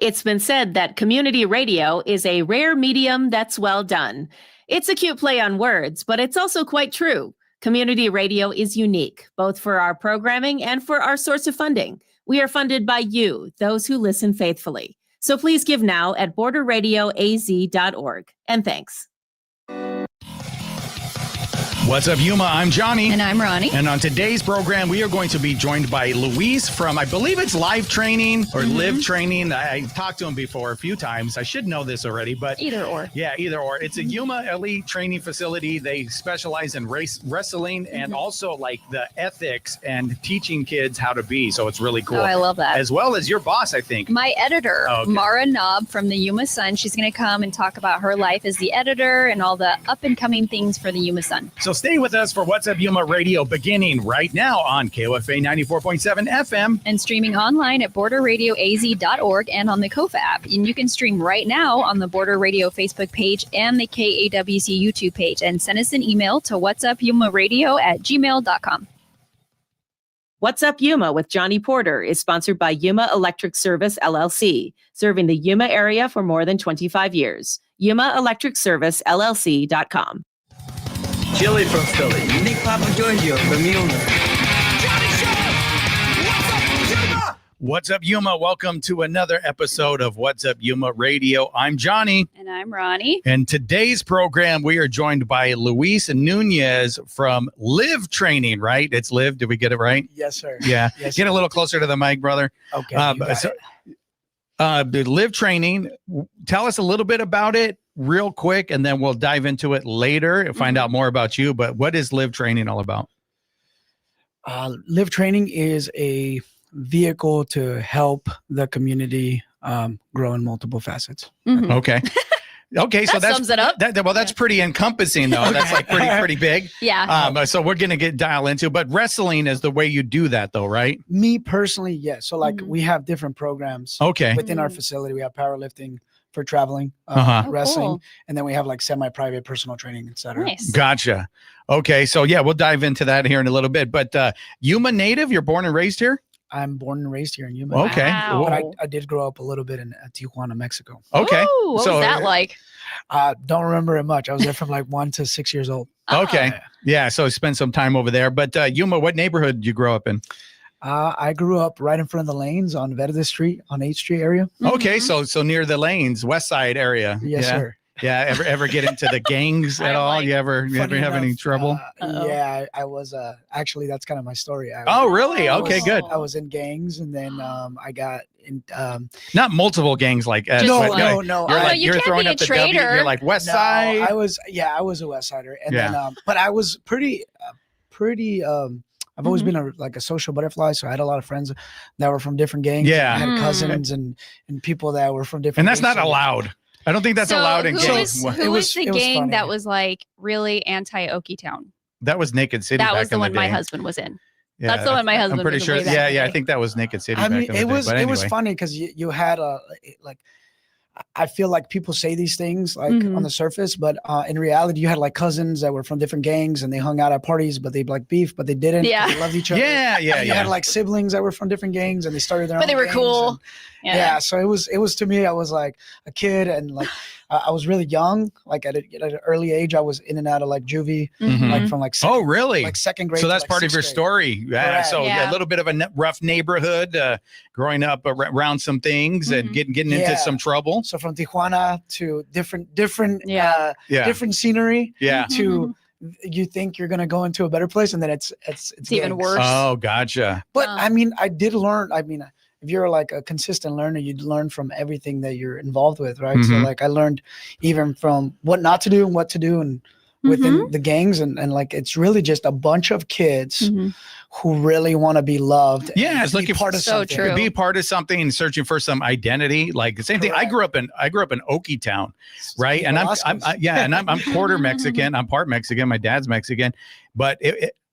It's been said that community radio is a rare medium that's well done. It's a cute play on words, but it's also quite true. Community radio is unique, both for our programming and for our source of funding. We are funded by you, those who listen faithfully. So please give now at borderradioaz.org. And thanks. What's up, Yuma? I'm Johnny. And I'm Ronnie. And on today's program, we are going to be joined by Luis from, I believe it's Live Training or Live Training. I talked to him before a few times. I should know this already, but Either or. Yeah, either or. It's a Yuma elite training facility. They specialize in wrestling and also like the ethics and teaching kids how to be. So it's really cool. Oh, I love that. As well as your boss, I think. My editor, Mara Knaub from the Yuma Sun. She's going to come and talk about her life as the editor and all the up and coming things for the Yuma Sun. So stay with us for What's Up Yuma Radio, beginning right now on KOFA 94.7 FM. And streaming online at borderradioaz.org and on the KOFA app. And you can stream right now on the Border Radio Facebook page and the KAWC YouTube page. And send us an email to whatsupyumaradio@gmail.com. What's Up Yuma with Johnny Porter is sponsored by Yuma Electric Service, LLC, serving the Yuma area for more than 25 years. YumaElectricServiceLLC.com. Chili from Philly. Nick Papa Giorgio from Yuma. What's up, Yuma? Welcome to another episode of What's Up Yuma Radio. I'm Johnny. And I'm Ronnie. And today's program, we are joined by Luis Nunez from Live Training, right? It's Live. Did we get it right? Yes, sir. Yeah. Yes, Get a little closer to the mic, brother. Okay. The Live Training, tell us a little bit about it real quick, and then we'll dive into it later and find out more about you. But what is Live Training all about? Live Training is a vehicle to help the community grow in multiple facets. Okay. Okay, so That sums it up. That's pretty encompassing, though. That's like pretty big. Yeah. So we're gonna dial into, but wrestling is the way you do that, though, right? Me personally, yes. So like we have different programs Okay. within our facility. We have powerlifting for traveling, wrestling, cool. and then we have like semi-private personal training, etc. Nice. Gotcha. Okay, so yeah, we'll dive into that here in a little bit. But Yuma native, you're born and raised here? I'm born and raised here in Yuma. Okay. Wow. But I did grow up a little bit in Tijuana, Mexico. Okay. Ooh, what So- was that like? Don't remember it much. I was there from like 1 to 6 years old. Okay. Yeah, so spend some time over there. But Yuma, what neighborhood did you grow up in? I grew up right in front of the lanes on Verde Street, on 8th Street area. Okay, so near the lanes, West Side area. Yes, yeah. sir. Yeah, ever get into the gangs at I'm all? like- You ever Funny have any enough, trouble? Yeah, I was actually, that's kind of my story. Oh, really? Okay, good. I was in gangs, and then I got in. Not multiple gangs like Just No, one. no. You're Oh, like you you're can't throwing be up a the W. traitor. You're like West No, Side. I was a West Sider, and Yeah. then but I was pretty. I've always been a social butterfly, so I had a lot of friends that were from different gangs. Yeah. I had cousins and people that were from different. And that's gangs, not so- allowed. I don't think that's allowed in who gangs. was, It who was- was the it was gang funny. that was like really anti-Okie Town? That was Naked City. That back was the in one my day. husband was in. Yeah, That's the one my husband I'm pretty was sure. way back in the Yeah, I day. think that was Naked City. I back mean, in the it day. was But anyway. funny because you had like. I feel like people say these things like on the surface, but in reality, you had like cousins that were from different gangs and they hung out at parties, but they like beef, but they didn't. Yeah. They loved each other. Yeah. You had like siblings that were from different gangs and they started their own But they were gangs, cool. and- yeah. So it was to me, I was like a kid and like I was really young. Like at an early age, I was in and out of like juvie, like from like Oh, really? like second grade. So to, that's like, part of sixth your grade. story. Yeah. Correct. So Yeah. a little bit of a rough neighborhood, growing up around some things and getting into Yeah. some trouble. So from Tijuana to different Yeah. Yeah. different scenery Yeah. to you think you're gonna go into a better place and then it's even gangs. worse. Oh, gotcha. But Oh. I mean, I did learn. I mean, if you're like a consistent learner, you'd learn from everything that you're involved with, right? So Mhm. like I learned even from what not to do and what to do and within the gangs and like it's really just a bunch of kids who really want to be loved. Yeah, and it's be looking part of so something. true. To be part of something and searching for some identity, like the same thing. I grew up in Okie Town, right? And I'm quarter Mexican. I'm part Mexican. My dad's Mexican, but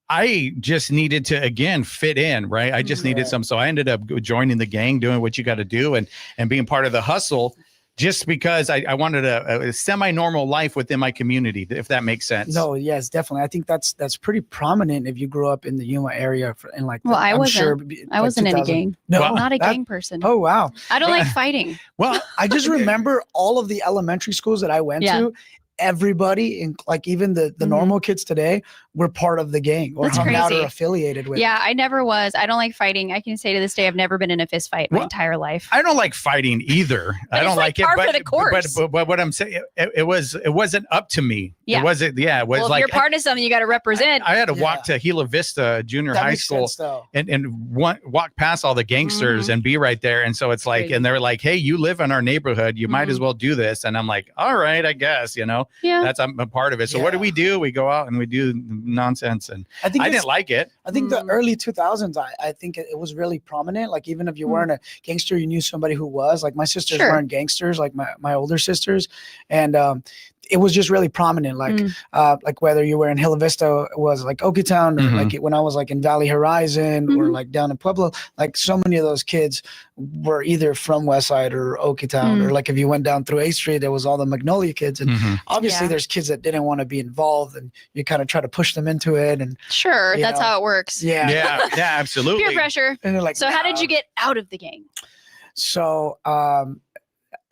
I just needed to again fit in, right? I just needed some, so I ended up joining the gang, doing what you got to do, and being part of the hustle just because I wanted a semi-normal life within my community, if that makes sense. No, yes, definitely. I think that's pretty prominent if you grew up in the Yuma area and like. Well, I I'm wasn't. sure, I like wasn't in a 2000. gang. No, Well, Not a that- gang person. Oh wow. I don't like fighting. Well, I just remember all of the elementary schools that I went Yeah. to. Everybody, in, like even the Mhm. normal kids today, were part of the gang or That's hung out or crazy. affiliated with. Yeah, I never was. I don't like fighting. I can say to this day, I've never been in a fist fight my Well, entire life. I don't like fighting either. I it's don't like like par it, for the course. but what I'm saying, it wasn't up to me. Yeah. It wasn't. Yeah, it was Well, if like you're part of something, you got to represent. I had to Yeah. walk to Gila Vista Junior that High makes School. sense, though. And walk past all the gangsters and be right there. And so it's like, Crazy. and they're like, hey, you live in our neighborhood. You might as well do this. And I'm like, all right, I guess, yeah. I'm a part of it. So what do we do? We go out and we do nonsense. And I think I it's- didn't like it. I think the early 2000s, I think it was really prominent. Like even if you weren't a gangster, you knew somebody who was. Like my sisters Sure. weren't gangsters, like my older sisters, and it was just really prominent. Like whether you were in Hila Vista, it was like Oaktown, or like when I was like in Valley Horizon or like down in Pueblo. Like so many of those kids were either from Westside or Oaktown, or like if you went down through 8th Street, there was all the Magnolia kids, and obviously Yeah. there's kids that didn't want to be involved, and you kind of try to push them into it, and Sure, You that's know. how it works. Yeah, absolutely. Peer pressure. and they're like, So how did "Nah." you get out of the gang? So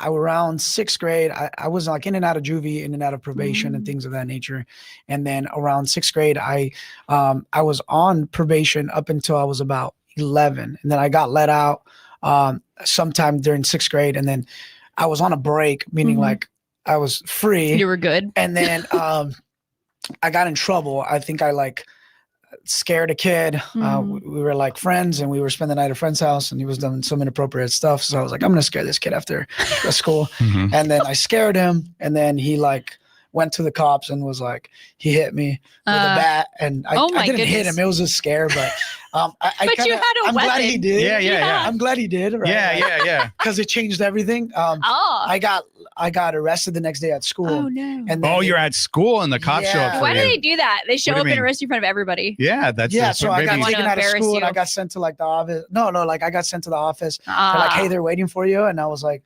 around 6th grade, I was like in and out of juvie, in and out of probation and things of that nature. And then around 6th grade, I was on probation up until I was about 11. And then I got let out sometime during 6th grade. And then I was on a break, meaning like I was free. You were good. And then I got in trouble. I think I like scared a kid. We were like friends, and we were spending the night at a friend's house, and he was doing some inappropriate stuff. So I was like, I'm gonna scare this kid after the school. And then I scared him, and then he like went to the cops and was like, he hit me with a bat, and I didn't hit him. It was a scare, but But you had a I'm glad he weapon. did. Yeah. I'm glad he did. Right? Yeah. Because it changed everything. I got arrested the next day at school. Oh no. And then Oh, you're at school and the cops show up Yeah. for Why do you. they do that? They show What do up you and mean? arrest you in front of everybody. Yeah, that's So I got maybe. taken out of embarrass school and you. I got sent to like the office. No, like I got sent to the office. They're Ah. like, hey, they're waiting for you. And I was like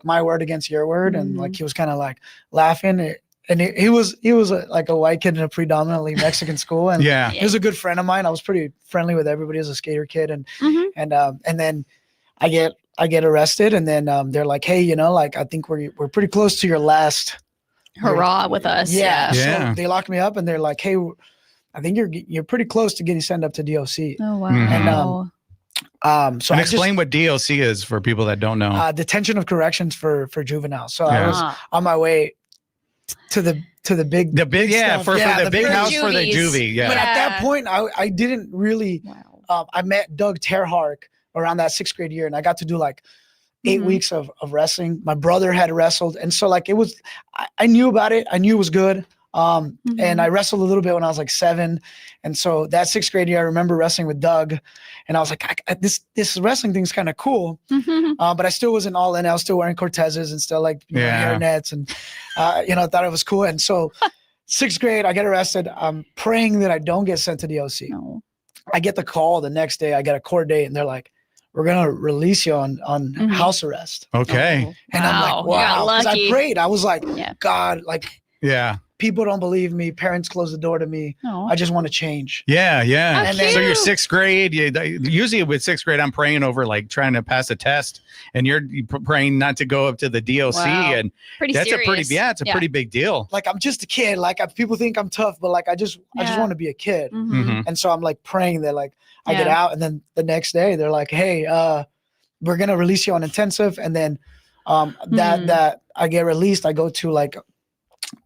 my word against your word. And like he was kind of like laughing. And he was like a white kid in a predominantly Mexican school. And Yeah. he was a good friend of mine. I was pretty friendly with everybody as a skater kid. And and then I get arrested, and then they're like, hey, like I think we're pretty close to your last Hurrah with us. Yeah. Yeah. So they locked me up, and they're like, hey, I think you're pretty close to getting sent up to DOC. Oh wow. Mhm. And so And I explain what DOC is for people that don't know. just detention of corrections for juveniles. So Yeah. I was on my way to the big The big, stuff. for the big big house for the juvies. juvie. Yeah. But at that Yeah. point, I didn't really. Wow. I met Doug Terhark around that 6th grade year, and I got to do like 8 weeks of wrestling. My brother had wrestled, and so like it was. I knew about it. I knew it was good. And I wrestled a little bit when I was like 7, and so that 6th grade year, I remember wrestling with Doug, and I was like, this wrestling thing's kind of cool. But I still wasn't all in. I was still wearing Cortezes and still like hair nets, and thought it was cool. And so 6th grade, I get arrested. I'm praying that I don't get sent to the OC. No. I get the call the next day. I get a court date, and they're like, we're gonna release you on house arrest. Okay. And I'm like, You got wow. 'Cause lucky. I prayed. I was like, Yeah. God, like Yeah. people don't believe me. Parents close the door to me. Oh. I just want to change. Yeah. How And then- So you're cute. 6th grade. Usually with 6th grade, I'm praying over like trying to pass a test, and you're praying not to go up to the DOC. Wow. And Pretty that's serious. it's a pretty big deal. Like I'm just a kid. Like people think I'm tough, but like I just want to be a kid. Mhm. And so I'm like praying that like I get Yeah. out, and then the next day they're like, hey, we're gonna release you on intensive, and then that I get released. I go to like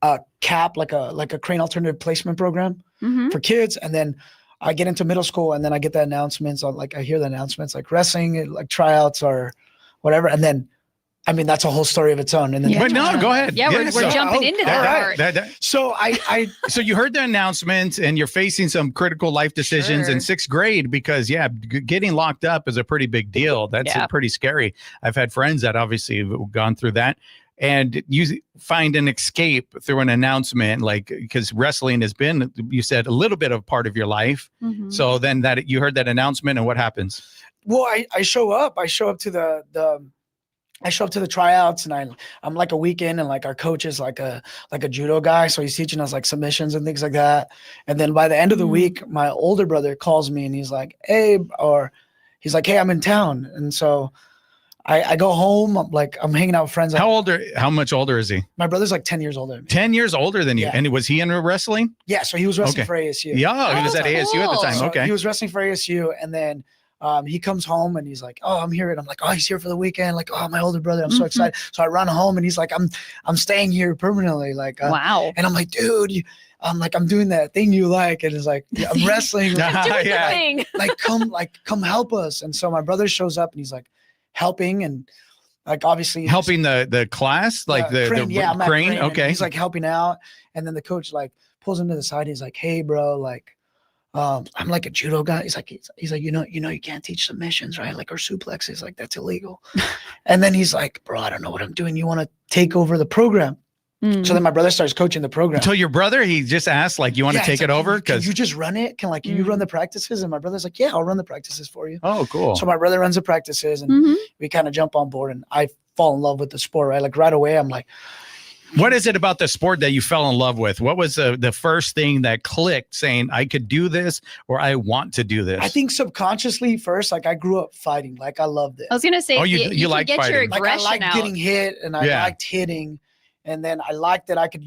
a CAP, like a crane alternative placement program for kids, and then I get into middle school, and then I get the announcements on I hear the announcements like wrestling, like tryouts or whatever, and then I mean that's a whole story of its own. And then Yeah. But no, go ahead. Yeah, we're so- jumping into that part. so I So you heard the announcement, and you're facing some critical life decisions in Sure. 6th grade because, getting locked up is a pretty big deal. That's pretty scary. I've had friends that obviously have gone through that. And you find an escape through an announcement, like because wrestling has been, you said, a little bit of part of your life. So then that you heard that announcement, and what happens? Well, I show up. I show up to I show up to the tryouts and I'm like a weekend, and like our coach is like a judo guy. So he's teaching us like submissions and things like that. And then by the end of the week, my older brother calls me and he's like, hey, I'm in town. And so I go home. I'm hanging out with friends. How much older is he? My brother's like 10 years older than me. 10 years older than you. Yeah. And was he in wrestling? Yeah. So he was wrestling for ASU. Yeah. He was at ASU at the time. So Okay. he was wrestling for ASU. And then he comes home and he's like, oh, I'm here. And I'm like, oh, he's here for the weekend. Like, oh, my older brother. I'm so excited. So I run home and he's like, I'm staying here permanently. Like, wow. And I'm like, dude, I'm doing that thing you like. And it's like, yeah, I'm wrestling. Come help us. And so my brother shows up and he's like helping, and like obviously helping the class, like the crane. Okay. He's like helping out. And then the coach like pulls him to the side. He's like, hey bro, like, I'm like a judo guy. He's like, you know, you can't teach submissions, right? Like, or suplexes, like that's illegal. And then he's like, bro, I don't know what I'm doing. You want to take over the program? So then my brother starts coaching the program. So your brother, he just asked, like, you want to take it over? Can you just run it? Can you run the practices? And my brother's like, yeah, I'll run the practices for you. Oh, cool. So my brother runs the practices, and we kind of jump on board, and I fall in love with the sport, right? Like right away, I'm like, what is it about the sport that you fell in love with? What was the first thing that clicked saying I could do this, or I want to do this? I think subconsciously first, like I grew up fighting. Like I loved it. I was going to say, you like get fighting. your aggression like I liked out. getting hit, and I liked hitting. And then I liked that I could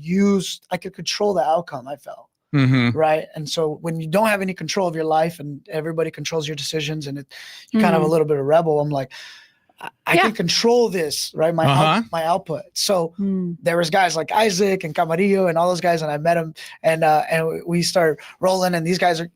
control the outcome, I felt. Right. And so when you don't have any control of your life and everybody controls your decisions, and you're kind of a little bit of a rebel, I'm like, I can control this, right? My output. So there was guys like Isaac and Camarillo and all those guys, and I met them, and we start rolling, and these guys are,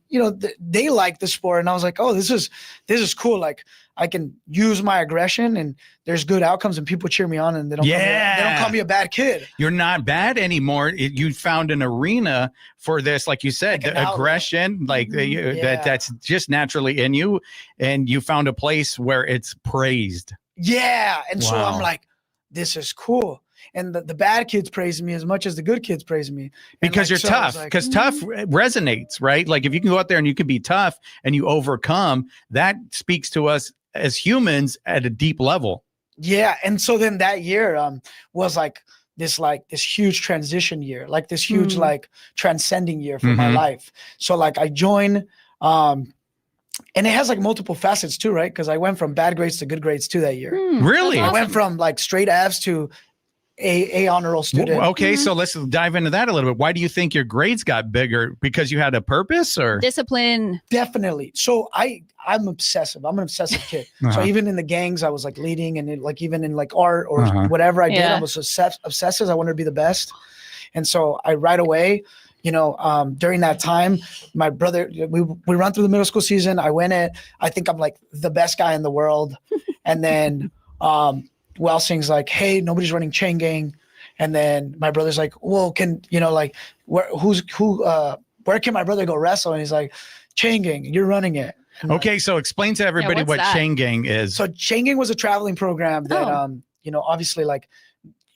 they like the sport, and I was like, oh, this is cool. Like I can use my aggression, and there's good outcomes, and people cheer me on, and they don't call me a bad kid. You're not bad anymore. You found an arena for this, like you said, like the aggression, like that's just naturally in you, and you found a place where it's praised. Yeah, and so I'm like, this is cool. And the bad kids praise me as much as the good kids praise me. Because you're tough. Because tough resonates, right? Like if you can go out there and you can be tough and you overcome, that speaks to us as humans at a deep level. Yeah. And so then that year was like this huge transition year, like this huge like transcending year for my life. So like I joined, and it has like multiple facets too, right? Because I went from bad grades to good grades too that year. Really? I went from like straight Fs to a honor roll student. Okay, so let's dive into that a little bit. Why do you think your grades got bigger? Because you had a purpose, or discipline? Definitely. So I'm obsessive. I'm an obsessive kid. So even in the gangs, I was like leading, and like even in like art or whatever I did, I was obsessive. I wanted to be the best, and so I right away. During that time, my brother, we run through the middle school season. I win it. I think I'm like the best guy in the world. And then Welsing's like, hey, nobody's running chain gang. And then my brother's like, well, where can my brother go wrestle? And he's like, chain gang, you're running it. And okay, so explain to everybody what chain gang is. So chain gang was a traveling program that, obviously like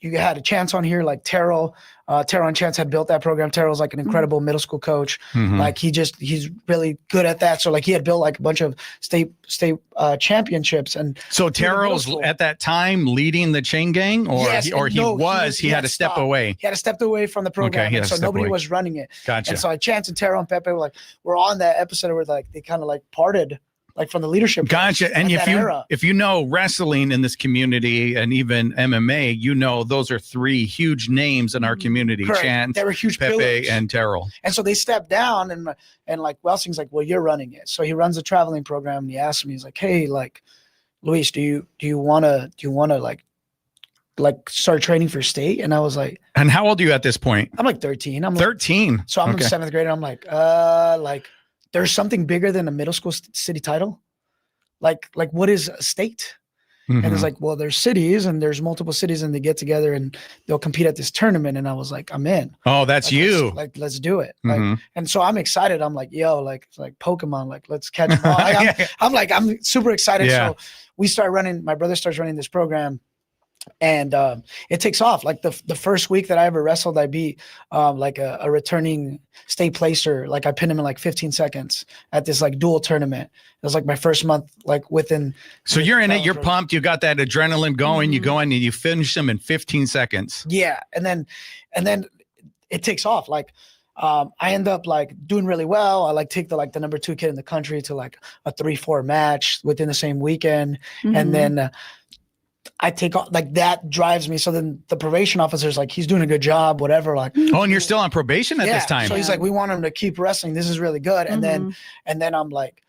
you had a Chance on here, like Terrell and Chance had built that program. Terrell's like an incredible middle school coach. Like he's really good at that. So like he had built like a bunch of state championships. And so Terrell's at that time leading the chain gang, or he had to step away. He had to step away from the program. Okay, so nobody was running it. Gotcha. And so Chance and Terrell and Pepe were on that episode where like they kind of like parted. Like from the leadership. Gotcha. And if you know wrestling in this community and even MMA, those are three huge names in our community. Correct. Chance, they were huge Pepe, pillars. and Terrell. And so they stepped down, and like Welsing's like, well, you're running it. So he runs the traveling program, and he asked me, he's like, hey, like, Luis, do you wanna like start training for state? And I was like, and how old are you at this point? I'm like 13. I'm 13. So I'm in 7th grade. And I'm like, there's something bigger than a middle school city title. Like what is a state? And it's like, well, there's cities, and there's multiple cities, and they get together and they'll compete at this tournament. And I was like, I'm in. Oh, that's you. Let's do it. And so I'm excited. I'm like, yo, like it's like Pokemon, like let's catch them all. I'm super excited. Yeah. So we start running, my brother starts running this program. And it takes off. Like the first week that I ever wrestled, I beat like a returning state placer. Like I pinned him in like 15 seconds at this like dual tournament. It was like my first month, like within. So you're in it, you're pumped, you got that adrenaline going, you go in and you finish them in 15 seconds. Yeah. And then it takes off. Like I end up like doing really well. I like take the number 2 kid in the country to like a 3-4 match within the same weekend. And then I take off, like that drives me. So then the probation officer's like, he's doing a good job, whatever. Like, oh, and you're still on probation at this time. So he's like, we want him to keep wrestling. This is really good. And then I'm like,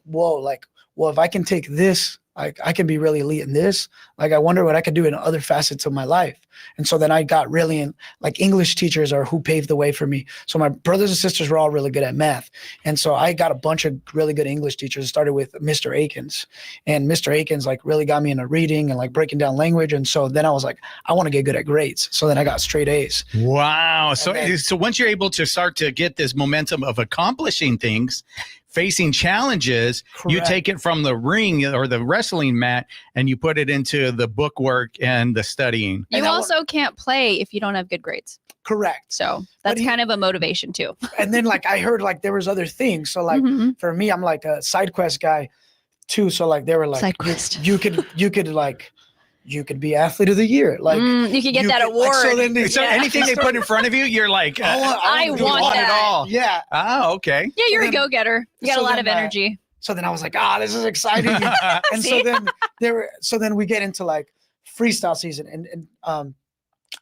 whoa, like, well, if I can take this, like I can be really elite in this. Like, I wonder what I could do in other facets of my life. And so then I got really in, like English teachers are who paved the way for me. So my brothers and sisters were all really good at math. And so I got a bunch of really good English teachers. It started with Mr. Akins, and Mr. Akins like really got me into reading and like breaking down language. And so then I was like, I want to get good at grades. So then I got straight A's. Wow. So once you're able to start to get this momentum of accomplishing things, facing challenges, you take it from the ring or the wrestling mat and you put it into the book work and the studying. You also can't play if you don't have good grades. Correct. So that's kind of a motivation too. And then like I heard like there was other things. So like for me, I'm like a side quest guy too. So like they were like side quest. You could be athlete of the year. Like you could get that award. So anything they put in front of you, you're like, I want that. It all. Yeah. Oh, okay. Yeah, you're a go-getter. You got a lot of energy. So then I was like, this is exciting. And so then we get into like freestyle season, and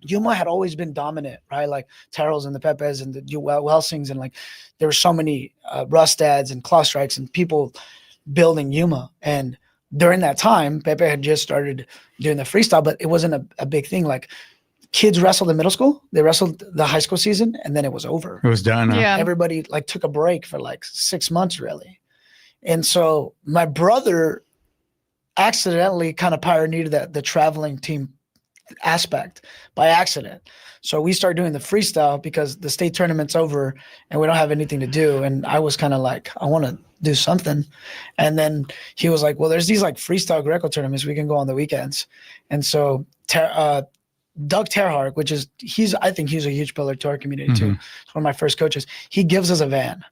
Yuma had always been dominant, right? Like Terrells and the Pepes and the Welsings, and like there were so many Rustads and Claw Strikes and people building Yuma. And during that time, Pepe had just started doing the freestyle, but it wasn't a big thing. Like kids wrestled in middle school, they wrestled the high school season, and then it was over. It was done. Yeah. Everybody like took a break for like 6 months really. And so my brother accidentally kind of pioneered the traveling team aspect by accident. So we started doing the freestyle because the state tournament's over and we don't have anything to do. And I was kind of like, I want to do something. And then he was like, well, there's these like freestyle Greco tournaments. We can go on the weekends. And so Doug Terhark, I think he's a huge pillar to our community too. He's one of my first coaches. He gives us a van.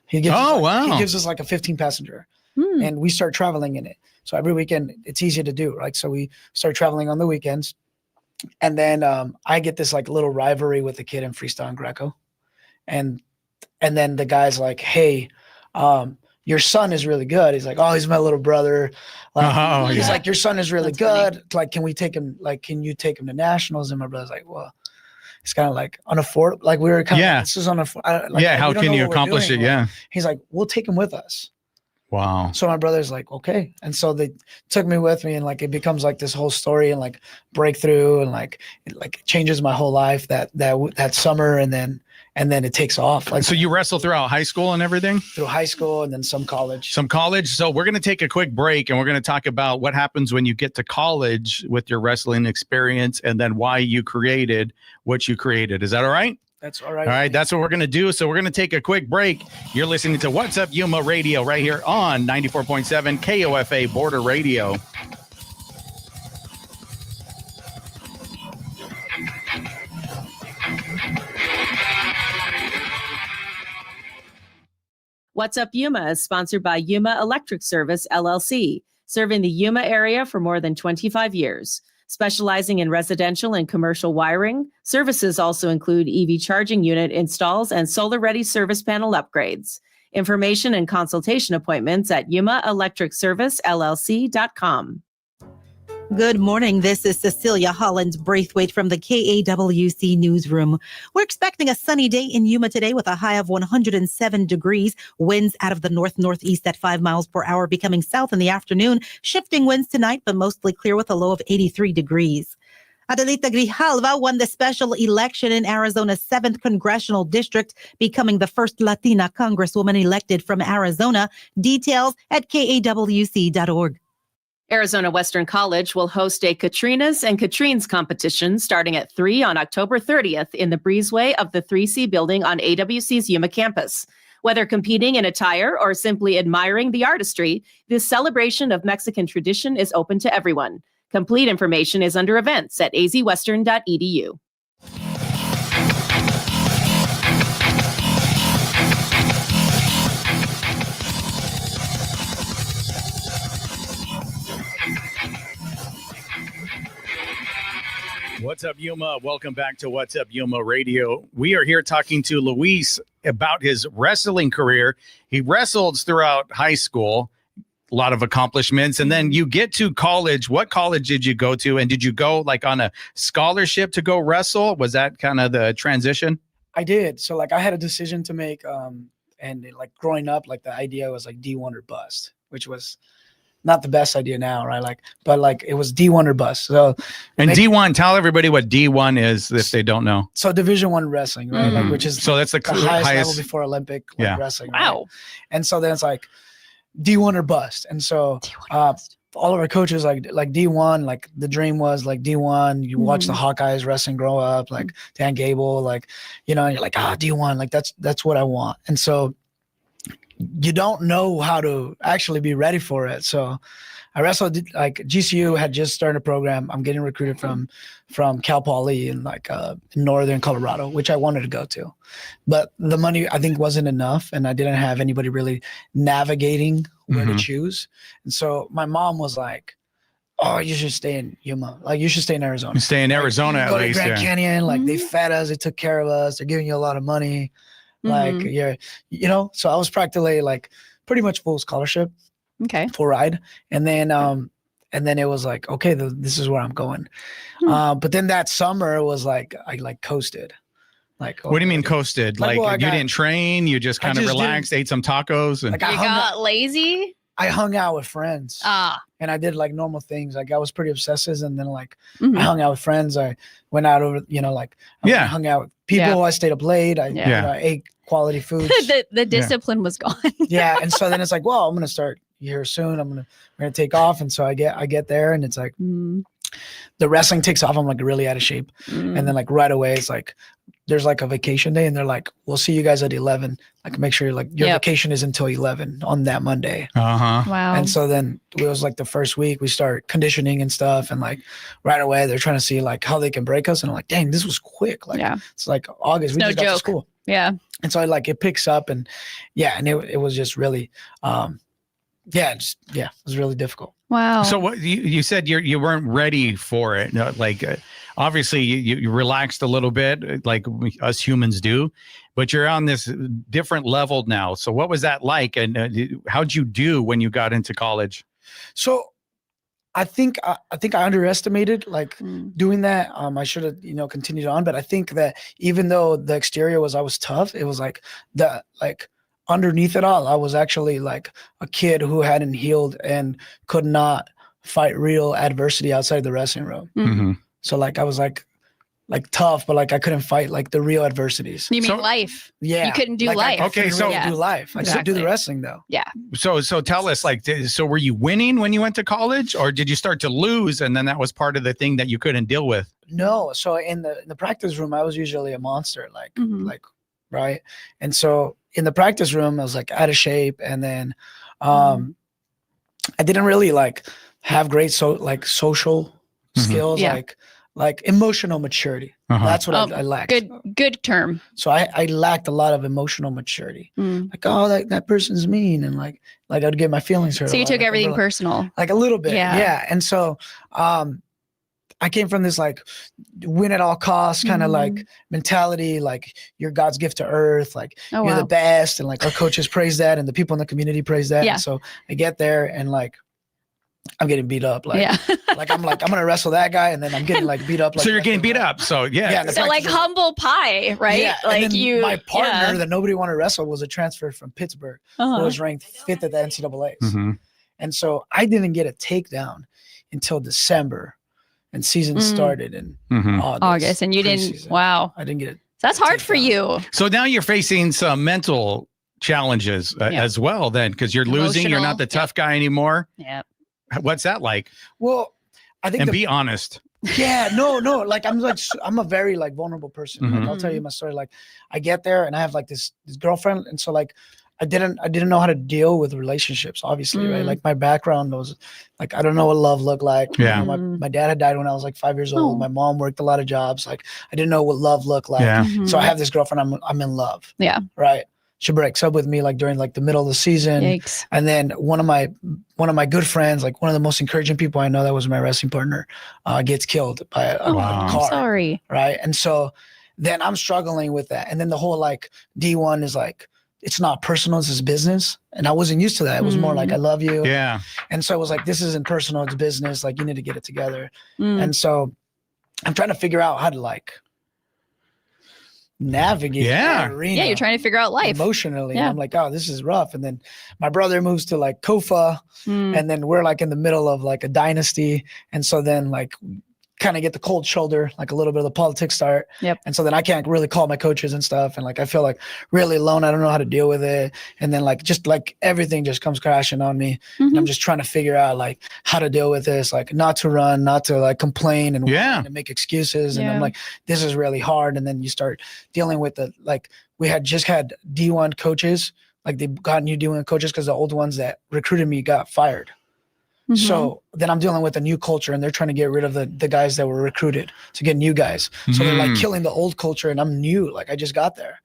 He gives us like a 15 passenger and we start traveling in it. So every weekend it's easy to do, right? So we start traveling on the weekends. And then I get this like little rivalry with the kid in freestyle and Greco. And then the guy's like, hey, your son is really good. He's like, oh, he's my little brother. Like, he's like, your son is really good. Funny. Like, can we take him? Like, can you take him to nationals? And my brother's like, well, it's kind of like unaffordable. Like we were kind of, like, this is unaffordable. Like, how can you accomplish it? Yeah. He's like, we'll take him with us. Wow. So my brother's like, okay. And so they took me with me, and like, it becomes like this whole story and like breakthrough, and like, it changes my whole life that summer. And then it takes off. Like, so you wrestle throughout high school and everything? Through high school and then some college. So we're going to take a quick break and we're going to talk about what happens when you get to college with your wrestling experience, and then why you created what you created. Is that all right? That's all right. All right. That's what we're going to do. So we're going to take a quick break. You're listening to What's Up Yuma Radio right here on 94.7 KOFA Border Radio. What's Up Yuma is sponsored by Yuma Electric Service, LLC, serving the Yuma area for more than 25 years. Specializing in residential and commercial wiring, services also include EV charging unit installs and solar-ready service panel upgrades. Information and consultation appointments at yumaelectricservicellc.com. Good morning. This is Cecilia Hollins-Braithwaite from the KAWC newsroom. We're expecting a sunny day in Yuma today with a high of 107 degrees. Winds out of the north-northeast at 5 miles per hour, becoming south in the afternoon. Shifting winds tonight, but mostly clear with a low of 83 degrees. Adelita Grijalva won the special election in Arizona's 7th congressional district, becoming the first Latina congresswoman elected from Arizona. Details at kawc.org. Arizona Western College will host a Katrinas and Katrines competition starting at 3 on October 30th in the breezeway of the 3C building on AWC's Yuma campus. Whether competing in attire or simply admiring the artistry, this celebration of Mexican tradition is open to everyone. Complete information is under events at azwestern.edu. What's up, Yuma? Welcome back to What's Up, Yuma Radio. We are here talking to Luis about his wrestling career. He wrestled throughout high school, a lot of accomplishments, and then you get to college. What college did you go to? And did you go like on a scholarship to go wrestle? Was that kind of the transition? I did. So like I had a decision to make, and like growing up, like the idea was like D1 or bust, which was not the best idea now, right? Like, but like it was D1 or bust. So, and D1, tell everybody what D1 is if they don't know. So Division I wrestling, right? Like, which is so that's the highest level before Olympic wrestling. Wow. Right? And so then it's like D1 or bust. And so all of our coaches like D1, like the dream was like D1. You watch the Hawkeyes wrestling grow up, like Dan Gable, like, you know, and you're like, D1, like that's what I want. And so you don't know how to actually be ready for it. So I wrestled, like GCU had just started a program. I'm getting recruited from Cal Poly in like in northern Colorado, which I wanted to go to, but the money I think wasn't enough, and I didn't have anybody really navigating where to choose. And so my mom was like, "Oh, you should stay in Yuma. Like you should stay in Arizona. Stay in Arizona like, at go least. to Grand Canyon. Like they fed us, they took care of us. They're giving you a lot of money. Like you're, you know." So I was practically like pretty much full scholarship. Okay. Full ride. And then it was like, okay, this is where I'm going. But then that summer was like, I like coasted. Like, what do you mean coasted? Like well, you didn't train, you just kind of relaxed, ate some tacos, and like You got lazy? I hung out with friends. And I did like normal things. Like I was pretty obsessive, and then like I hung out with friends. I went out over, you know, like I hung out with people. I stayed up late. I, you know, I ate quality foods. the discipline was gone. And so then it's like, well, I'm gonna start here soon. We're gonna take off. And so I get there, and it's like the wrestling takes off. I'm like really out of shape. And then like right away, it's like there's like a vacation day, and they're like, we'll see you guys at 11. Like make sure like your vacation is until 11 on that Monday. Wow. And so then it was like the first week we start conditioning and stuff, and like right away they're trying to see like how they can break us. And I'm like, dang, this was quick. Like it's like August. We just got to school. Yeah. And so like it picks up, and and it was just really it was really difficult. Wow. So what you said you weren't ready for it. No, like obviously you relaxed a little bit, like us humans do, but you're on this different level now. So what was that like, and how'd you do when you got into college? So I think I underestimated like doing that. I should have, you know, continued on, but I think that even though the exterior was I was tough, it was like underneath it all, I was actually like a kid who hadn't healed and could not fight real adversity outside the wrestling room. So like I was like tough, but like I couldn't fight like the real adversities. You mean life? Yeah. You couldn't do like, life. Okay, so do life. I still do the wrestling though. Yeah. So tell us, like, so were you winning when you went to college, or did you start to lose, and then that was part of the thing that you couldn't deal with? No. So in the practice room, I was usually a monster, like right. And so in the practice room, I was like out of shape, and then I didn't really like have great social skills, like emotional maturity. That's what I lacked. Good term. So I lacked a lot of emotional maturity. Like, oh, that person's mean, and like I'd get my feelings hurt. So you took like, everything personal. like a little bit, Yeah. And so I came from this like win at all costs kind of like mentality, like you're God's gift to earth, like you're the best, and like our coaches praise that, and the people in the community praise that. And so I get there, and like I'm getting beat up, like I'm gonna wrestle that guy, and then I'm getting like beat up. Like, so you're getting beat up. So So like humble pie, right? Yeah. Like my partner that nobody wanted to wrestle was a transfer from Pittsburgh who was ranked 5th at the NCAAs. And so I didn't get a takedown until December, and season started in August, and you didn't. Wow, I didn't get it. That's hard for you. So now you're facing some mental challenges as well, then, because you're losing. You're not the tough guy anymore. Yeah. What's that like? Well, I think be honest. Yeah, no. Like I'm a very like vulnerable person. Like I'll tell you my story. Like I get there, and I have like this girlfriend, and so like I didn't know how to deal with relationships, obviously, right? Like my background was like, I don't know what love looked like. Yeah. You know, my dad had died when I was like 5 years old. Oh. My mom worked a lot of jobs. Like I didn't know what love looked like. Yeah. So I have this girlfriend, I'm in love. Yeah. Right. She breaks up with me like during like the middle of the season. Yikes. And then one of my good friends, like one of the most encouraging people I know that was my wrestling partner, gets killed by a Wow. car. I'm sorry. Right. And so then I'm struggling with that. And then the whole like D1 is like, it's not personal, it's just business. And I wasn't used to that. It was more like, I love you. Yeah. And so it was like, this isn't personal, it's business. Like you need to get it together. Mm. And so I'm trying to figure out how to like navigate that arena. Yeah, you're trying to figure out life. Emotionally. Yeah. And I'm like, oh, this is rough. And then my brother moves to like Kofa. And then we're like in the middle of like a dynasty. And so then like kind of get the cold shoulder, like a little bit of the politics start. Yep. And so then I can't really call my coaches and stuff. And like, I feel like really alone. I don't know how to deal with it. And then like, just like everything just comes crashing on me. And I'm just trying to figure out like how to deal with this, like not to run, not to like complain and, whine and make excuses. And I'm like, this is really hard. And then you start dealing with the, like we had just had D1 coaches, like they got new D1 coaches because the old ones that recruited me got fired. So then I'm dealing with a new culture and they're trying to get rid of the guys that were recruited to get new guys. So they're like killing the old culture and I'm new, like I just got there.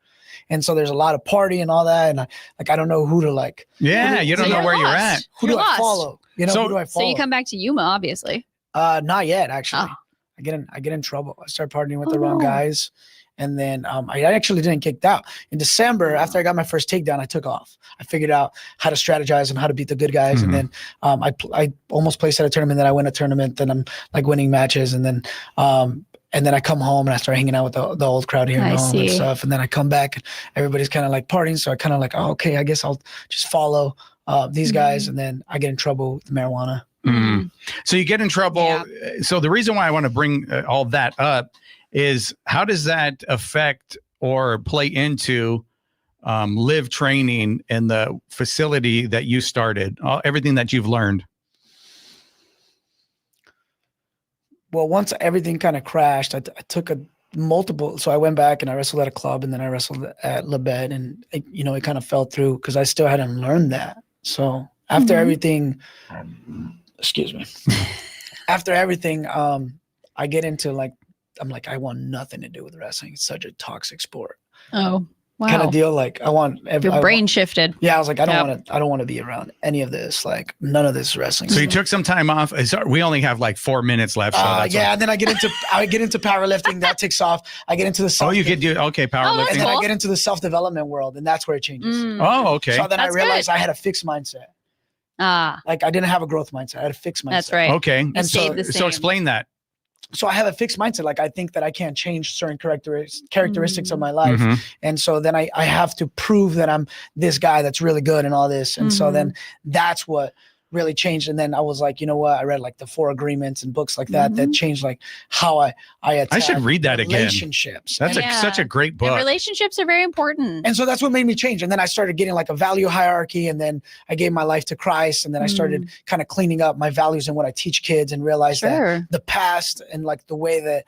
And so there's a lot of party and all that. And I don't know who to like. You don't know where you're at. Who do I follow? You know, who do I follow? So you come back to Yuma, obviously. Not yet, actually. Oh. I get in trouble. I start partying with the wrong guys. And then I actually didn't kicked out. In December, after I got my first takedown, I took off. I figured out how to strategize and how to beat the good guys. And then I almost placed at a tournament. Then I win a tournament. Then I'm like winning matches. And then I come home and I start hanging out with the old crowd here and stuff. And then I come back and everybody's kind of like partying. So I kind of like, oh, okay, I guess I'll just follow these guys. And then I get in trouble with marijuana. So you get in trouble. Yeah. So the reason why I want to bring all that up is how does that affect or play into live training in the facility that you started, everything that you've learned? Well, once everything kind of crashed, I took so I went back and I wrestled at a club and then I wrestled at Labed and it kind of fell through because I still hadn't learned that. So after everything, excuse me, after everything, I get into like, I'm like, I want nothing to do with wrestling. It's such a toxic sport. Oh, wow. Kind of deal. Like I want your brain shifted. Yeah. I was like, I don't want to be around any of this. Like none of this wrestling. So you took some time off. We only have like 4 minutes left. So and then I get into powerlifting. That takes off. I get into the powerlifting. And then I get into the self-development world and that's where it changes. Okay. So then I realized I had a fixed mindset. Like I didn't have a growth mindset. I had a fixed mindset. That's right. Okay. And so explain that. So I have a fixed mindset. Like I think that I can't change certain characteristics of my life. And so then I have to prove that I'm this guy that's really good and all this. And so then that's what really changed. And then I was like, you know what? I read like the 4 agreements and books like that changed like how I attack I should read that again. Relationships. That's such a great book. And relationships are very important. And so that's what made me change. And then I started getting like a value hierarchy and then I gave my life to Christ. And then I started kind of cleaning up my values and what I teach kids and realized that the past and like the way that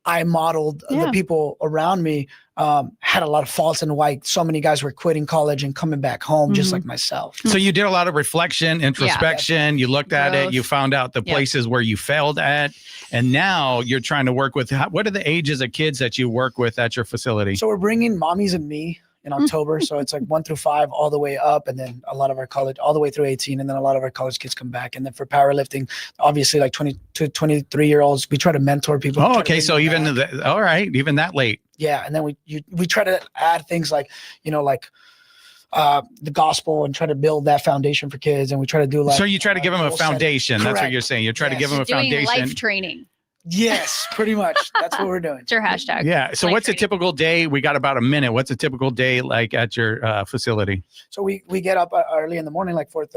I modeled the people around me had a lot of faults and why so many guys were quitting college and coming back home just like myself. So you did a lot of reflection, introspection. You looked at it. You found out the places where you failed at. And now you're trying to work with, what are the ages of kids that you work with at your facility? So we're bringing mommies and me in October. So it's like 1 through 5 all the way up. And then a lot of our college all the way through 18. And then a lot of our college kids come back. And then for powerlifting, obviously like 20 to 23-year-olds, we try to mentor people. Oh, okay. So even all right, even that late. Yeah. And then we try to add things like, the gospel and try to build that foundation for kids. And we try to do like. So you try to give them a foundation. That's what you're saying. You're trying to give them a foundation. Life training. Yes, pretty much. That's what we're doing. It's your hashtag. Yeah. So what's a typical day? We got about a minute. What's a typical day like at your facility? So we get up early in the morning, like 4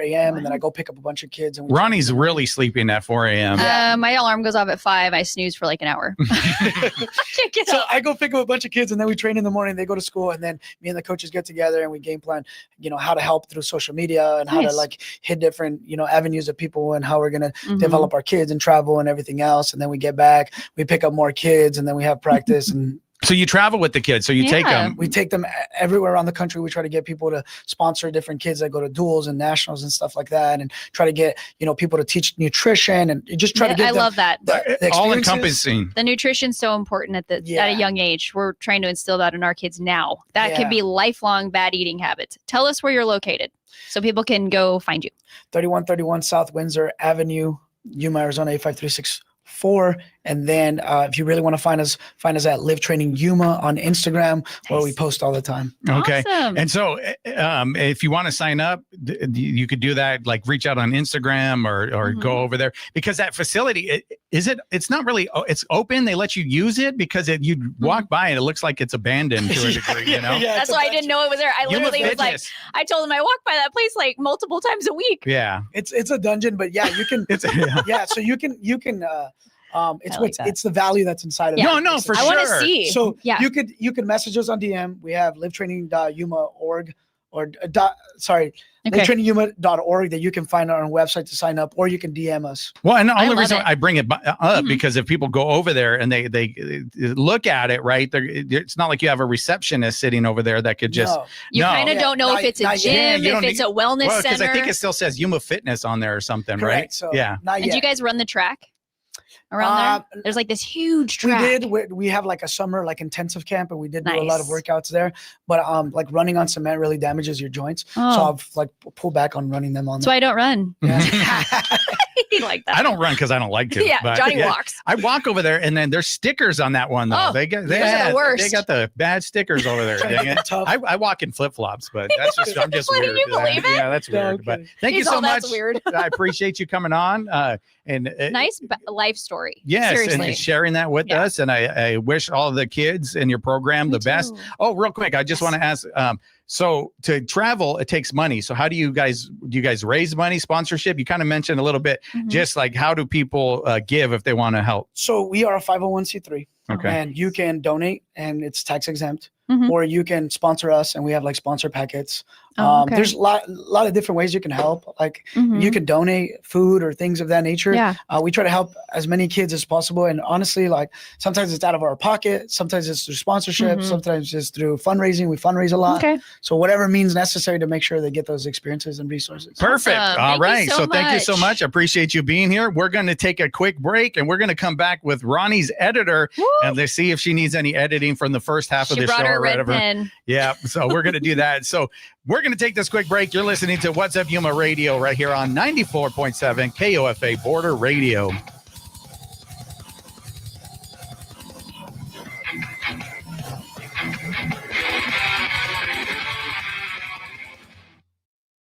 a.m. And then I go pick up a bunch of kids. And Ronnie's really sleeping at 4 a.m. My alarm goes off at 5. I snooze for like an hour. So I go pick up a bunch of kids and then we train in the morning. They go to school and then me and the coaches get together and we game plan, how to help through social media and how to like hit different, avenues of people and how we're going to develop our kids and travel and everything else. And then we get back, we pick up more kids and then we have practice and So you travel with the kids. So you take Yeah. them. We take them everywhere around the country. We try to get people to sponsor different kids that go to duels and nationals and stuff like that, and try to get people to teach nutrition and just try to get I them love that. the All experiences. encompassing. The nutrition's so important at Yeah. a young age. We're trying to instill that in our kids now. That Yeah. can be lifelong bad eating habits. Tell us where you're located so people can go find you. 3131 South Windsor Avenue, Yuma, Arizona 85364. And then if you really want to find us at Live Training Yuma on Instagram, where we post all the time. Okay. Awesome. And so if you want to sign up, you could do that, like reach out on Instagram or go over there, because that facility, it's not really, it's open. They let you use it because you walk by and it looks like it's abandoned to a degree, Yeah, That's why I didn't know it was there. I Yuma literally was like, Fitness. I told him I walk by that place like multiple times a week. Yeah. It's a dungeon, but yeah, you can. Yeah, so you can. It's I like that. it's the value that's inside of it. No, for I want to sure. see. So Yeah. you could message us on DM. We have livetraining.yuma.org or Okay. livetrainingyuma.org that you can find on our website to sign up, or you can DM us. Well, and the I only love reason it. I bring it up because if people go over there and they look at it, right, it's not like you have a receptionist sitting over there that could just. No. You No. kind of Yeah, don't know if it's a not yet. Yeah, gym, you if don't it's need- a wellness Well, because center. I think it still says Yuma Fitness on there or something, right? Correct. So Yeah. not And yet. do you guys run the track around there? There's like this huge track. We have like a summer intensive camp, and we did do a lot of Nice. workouts there. But like running on cement really damages your joints, so Oh. I've like pulled back on running them on. That's why I don't run. Yeah. Like that. I don't run because I don't like to. Yeah, but Johnny walks. I walk over there, and then there's stickers on that one though. Oh, they those are the worst. They got the bad stickers over there. Dang it. Tough. I walk in flip flops, but that's just I'm just Can weird. you believe it? Yeah, that's No, weird. But okay. thank you He's so all, much. "That's weird." I appreciate you coming on. Nice life story. Yes, Seriously. and sharing that with Yeah. us. And I wish all the kids in your program Me the best. too. Oh, real quick, I just want to ask. So to travel, it takes money. So how do you guys raise money, sponsorship? You kind of mentioned a little bit, Mhm. just like how do people give if they want to help? So we are a 501c3, Okay. and you can donate, and it's tax exempt, Mhm. or you can sponsor us, and we have like sponsor packets. Oh, okay. There's a lot of different ways you can help. Like Mhm. you can donate food or things of that nature. Yeah. We try to help as many kids as possible, and honestly, like sometimes it's out of our pocket, sometimes it's through sponsorship, Mhm. sometimes it's through fundraising. We fundraise a lot. Okay. So whatever means necessary to make sure they get those experiences and resources. Perfect. Awesome. All Thank you right. so So thank you so much. much. I appreciate you being here. We're going to take a quick break and we're going to come back with Ronnie's editor Woo! and let's see if she needs any editing from the first half of She the show brought her or red whatever. pen. Yeah. So we're going to do that. So we're going to take this quick break. You're listening to What's Up Yuma Radio right here on 94.7 KOFA Border Radio.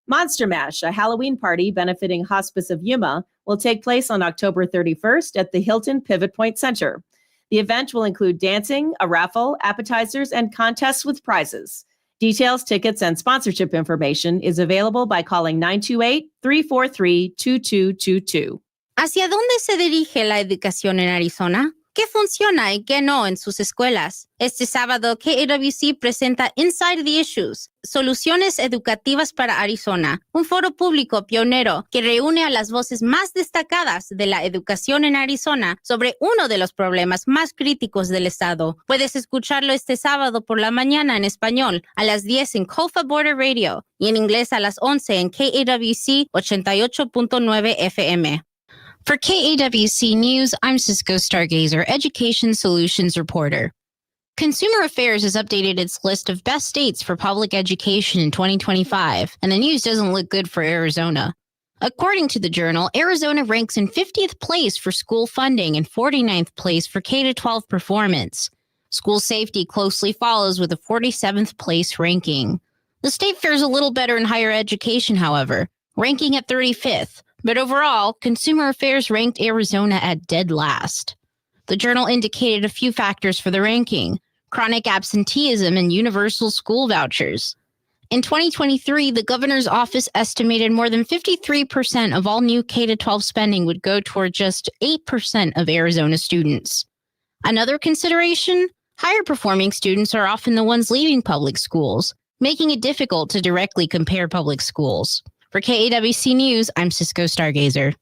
Monster Mash, a Halloween party benefiting Hospice of Yuma, will take place on October 31st at the Hilton Pivot Point Center. The event will include dancing, a raffle, appetizers, and contests with prizes. Details, tickets, and sponsorship information is available by calling 928-343-2222. ¿Hacia dónde se dirige la educación en Arizona? ¿Qué funciona y qué no en sus escuelas? Este sábado, KAWC presenta Inside the Issues, Soluciones Educativas para Arizona, un foro público pionero que reúne a las voces más destacadas de la educación en Arizona sobre uno de los problemas más críticos del estado. Puedes escucharlo este sábado por la mañana en español, a las 10 en KOFA Border Radio y en inglés a las 11 en KAWC 88.9 FM. For KAWC News, I'm Cisco Stargazer, Education Solutions Reporter. Consumer Affairs has updated its list of best states for public education in 2025, and the news doesn't look good for Arizona. According to the journal, Arizona ranks in 50th place for school funding and 49th place for K-12 performance. School safety closely follows with a 47th place ranking. The state fares a little better in higher education, however, ranking at 35th. But overall, Consumer Affairs ranked Arizona at dead last. The journal indicated a few factors for the ranking: chronic absenteeism and universal school vouchers. In 2023, the governor's office estimated more than 53% of all new K-12 spending would go toward just 8% of Arizona students. Another consideration? Higher performing students are often the ones leaving public schools, making it difficult to directly compare public schools. For KAWC News, I'm Cisco Stargazer.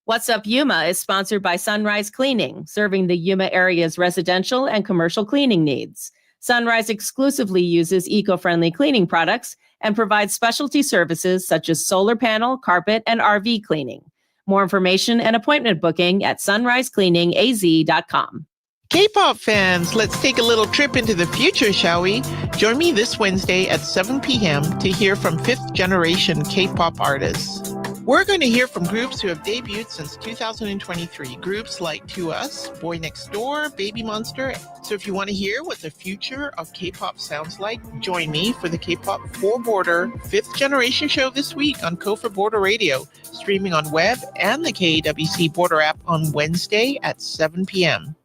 What's Up Yuma is sponsored by Sunrise Cleaning, serving the Yuma area's residential and commercial cleaning needs. Sunrise exclusively uses eco-friendly cleaning products and provides specialty services such as solar panel, carpet, and RV cleaning. More information and appointment booking at sunrisecleaningaz.com. K-pop fans, let's take a little trip into the future, shall we? Join me this Wednesday at 7 p.m. to hear from fifth-generation K-pop artists. We're going to hear from groups who have debuted since 2023. Groups like To Us, Boy Next Door, Baby Monster. So if you want to hear what the future of K-pop sounds like, join me for the K-pop 4 Border 5th Generation show this week on Kofa Border Radio, streaming on web and the KAWC Border app on Wednesday at 7 p.m.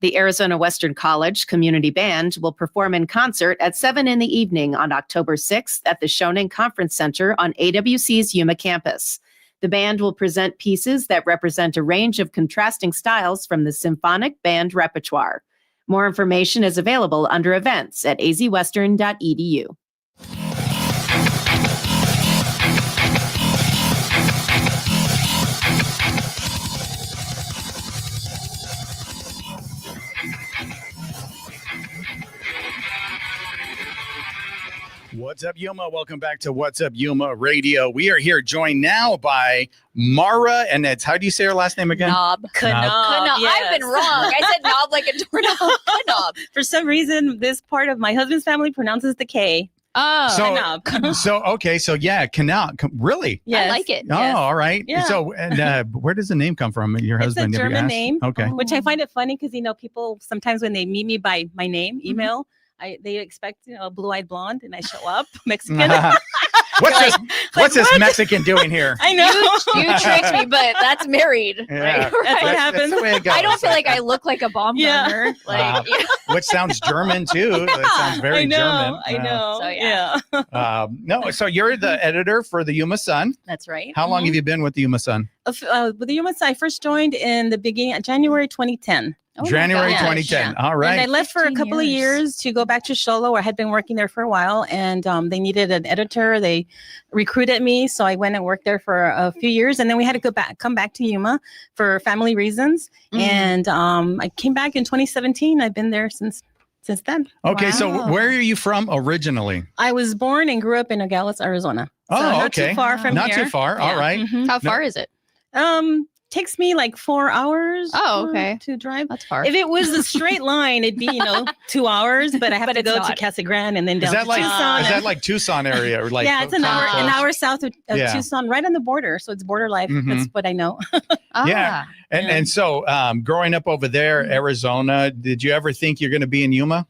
The Arizona Western College Community Band will perform in concert at 7 in the evening on October 6th at the Shonin Conference Center on AWC's Yuma campus. The band will present pieces that represent a range of contrasting styles from the symphonic band repertoire. More information is available under events at azwestern.edu. What's up, Yuma? Welcome back to What's Up, Yuma Radio. We are here joined now by Mara, and it's, how do you say her last name again? Knaub. Knaub, yes. I've been wrong. I said knob like a doorknob. Knaub. For some reason, this part of my husband's family pronounces the K. Oh, So, Knaub. Really? Yes. I like it. Oh, Yes. all right. Yeah. So, and where does the name come from? Your It's husband? a Have you German asked? name. Okay. Which I find it funny because, people sometimes when they meet me by my name, email, they expect, a blue-eyed blonde, and I show up Mexican. What's this Mexican doing here? I know. You tricked me, but that's married. Yeah. Right? That's what happens. the way it goes. I don't feel like I look like a bomb Yeah. runner. Like, Which sounds German too. That sounds very I know. German. I know. So, yeah. No, so you're the editor for the Yuma Sun. That's right. How long have you been with the Yuma Sun? With the Yuma Sun, I first joined in the beginning, January 2010. oh my January gosh. 2010. All And I right. left for a 15 couple of years to go back to Sholo, where I had been working there for a while, and they needed an editor. They recruited me, so I went and worked there for a few years, and then we had to come back to Yuma for family reasons. And I came back in 2017. I've been there since then. Okay, so Wow. where are you from originally? I was born and grew up in Nogales, Arizona. Oh, so not okay. too far from Not here. too far. Yeah. All right. Mhm. How far is it? Takes me like 4 hours. Oh, okay. To drive. That's far. If it was a straight line, it'd be 2 hours, but I have But to it's go not. to Casa Grande and then Is down that to like Tucson. is that like Tucson area or like? yeah, it's an hour south of Yeah. Tucson, right on the border. So it's border life. Mhm. That's what I know. Yeah. And so growing up over there, Arizona, did you ever think you're going to be in Yuma?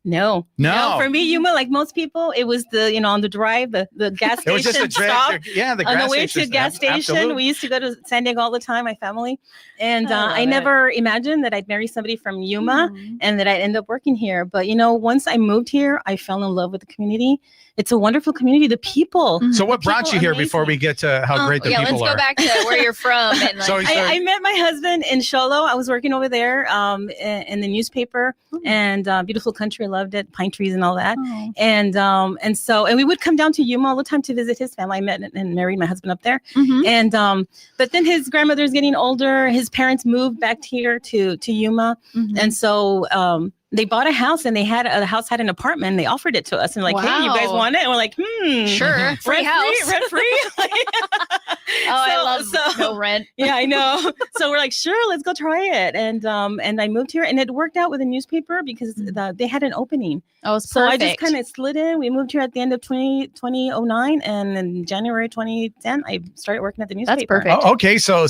No. For me, Yuma, like most people, it was the on the drive, the gas It was station just a stop. yeah, the On gas the way to station. gas station, Absolutely. we used to go to San Diego all the time, my family. And I love I it. never imagined that I'd marry somebody from Yuma and that I'd end up working here. But, once I moved here, I fell in love with the community. It's a wonderful community. The people. So what brought People you here amazing. before we get to how great the yeah, people let's are? go back to where you're from. And like, So I met my husband in Sholo. I was working over there in the newspaper and beautiful country. I loved it. Pine trees and all that. Oh. And we would come down to Yuma all the time to visit his family. I met and married my husband up there. Mhm. And but then his grandmother's getting older. His parents moved back here to Yuma. Mhm. And so they bought a house, and the house had an apartment. And they offered it to us, and like, hey, you guys Wow. want it? And we're like, Sure. Free house. rent free. I So- love so- no rent. Yeah, I know. So we're like, sure, let's go try it. And I moved here, and it worked out with the newspaper because they had an opening. Oh, it's So perfect. I just kind of slid in. We moved here at the end of 2009, and in January 2010, I started working at the newspaper. That's perfect. Oh, okay, so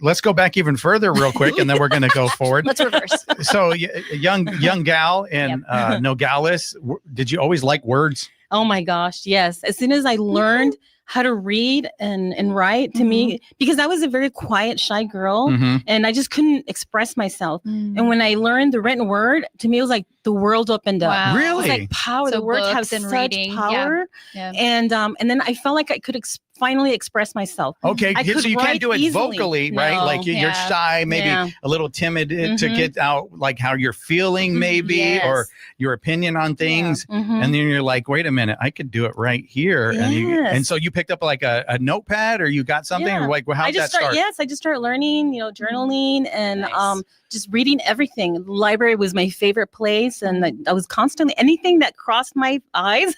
let's go back even further real quick, and then we're going to go forward. Let's reverse. So young gal in Nogales, did you always like words? Oh my gosh, yes. As soon as I learned how to read and write, to me, because I was a very quiet, shy girl, Mhm. and I just couldn't express myself. And when I learned the written word, to me, it was like the world opened up. Wow. It Really? was like power. So the words have books and such reading, power. Yeah. And then I felt like I could finally express myself. Okay, I so could you can't write do it easily. vocally, right? No. Like you're Yeah. shy, maybe Yeah. a little timid to Mhm. get out like how you're feeling, maybe, or your opinion on things. Mhm. And then you're like, wait a minute, I could do it right here. And Yes. so you picked up like a notepad, or you got something, Yeah. or like, well, how I did that just start. start? Yes, I just started learning, journaling and Nice. just reading everything. The library was my favorite place, and I was constantly anything that crossed my eyes,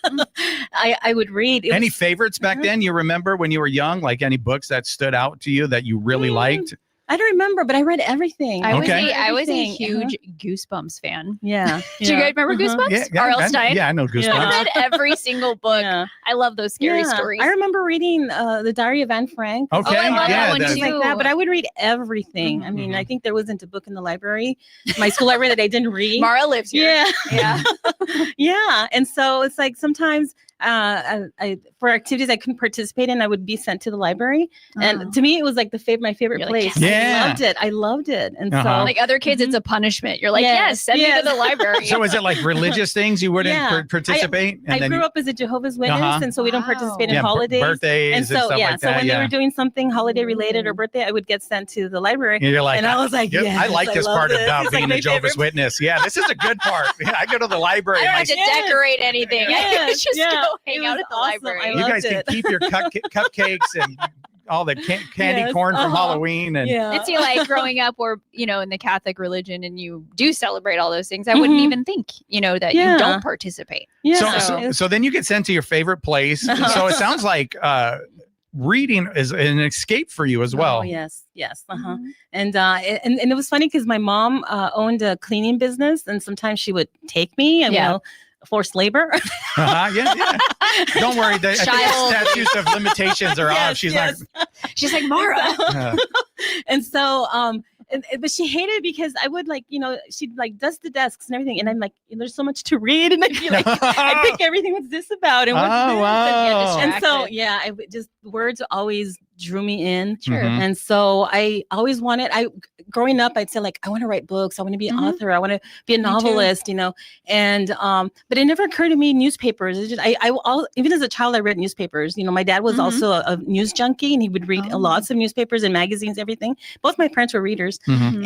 I would read. It Any was- favorites back then you remember when you were young? Like any books that stood out to you that you really liked? I don't remember, but I read everything. I was Okay. a Everything. huge Goosebumps fan. Yeah. Do you guys remember Goosebumps? R.L. Stein? Yeah, I know Goosebumps. I read every single book. Yeah. I love those scary Yeah. stories. I remember reading The Diary of Anne Frank. Okay, I love that yeah, one that's- Things like that, too. but I would read everything. I mean, I think there wasn't a book in the library, my school library, that I didn't read. Mara lives here. Yeah. Yeah. Yeah. And so it's like sometimes for activities I couldn't participate in, I would be sent to the library. And to me, it was like my favorite You're like, place. yes. I loved it. And Uh-huh. so Like other kids, it's a punishment. You're like, Yes, yes, send me yes. to the library. So is it like religious things you wouldn't Yeah. participate? I grew up as a Jehovah's Witness, Uh-huh. and so we don't Wow. participate in yeah, holidays. birthdays And so, stuff like so that. when Yeah. they were doing something holiday related or birthday, I would get sent to the library. And you're like, And I was like, I yes, like this love part this. about It's being like my a Jehovah's favorite- Witness. Yeah, this is a good part. I go to the library. I don't and have to Yes. decorate anything. I Yes, just yeah. go It hang was out at the awesome. library. I you loved guys can it. keep your cupcakes and all the candy Yes, corn from uh-huh. Halloween. And Yeah. And see, like growing up, or in the Catholic religion, and you do celebrate all those things, I wouldn't Mhm. even think, that Yeah. you don't participate. Yeah. So then you get sent to your favorite place. So it sounds like reading is an escape for you as well. Oh, yes. Uh-huh. And it was funny because my mom owned a cleaning business, and sometimes she would take me and Yeah. forced labor. Uh-huh, yeah. Don't worry. I think the Child. statutes of limitations are off. Yes, She's yes. She's like, Mara. like, And so but she hated it because I would she'd like dust the desks and everything, and I'm like, there's so much to read, and I'd be like, I pick everything. What's this about? And what's Oh, this? wow. And so Distracted. I would just words always drew me in. Sure. Mhm. And so I always growing up, I'd say like, I want to write books. I want to be an Mhm. author. I want to be a too. novelist, and, but it never occurred to me newspapers. It's just, even as a child, I read newspapers. My dad was Mhm. also a news junkie, and he would read Oh. lots of newspapers and magazines, everything. Both my parents were readers. Mhm.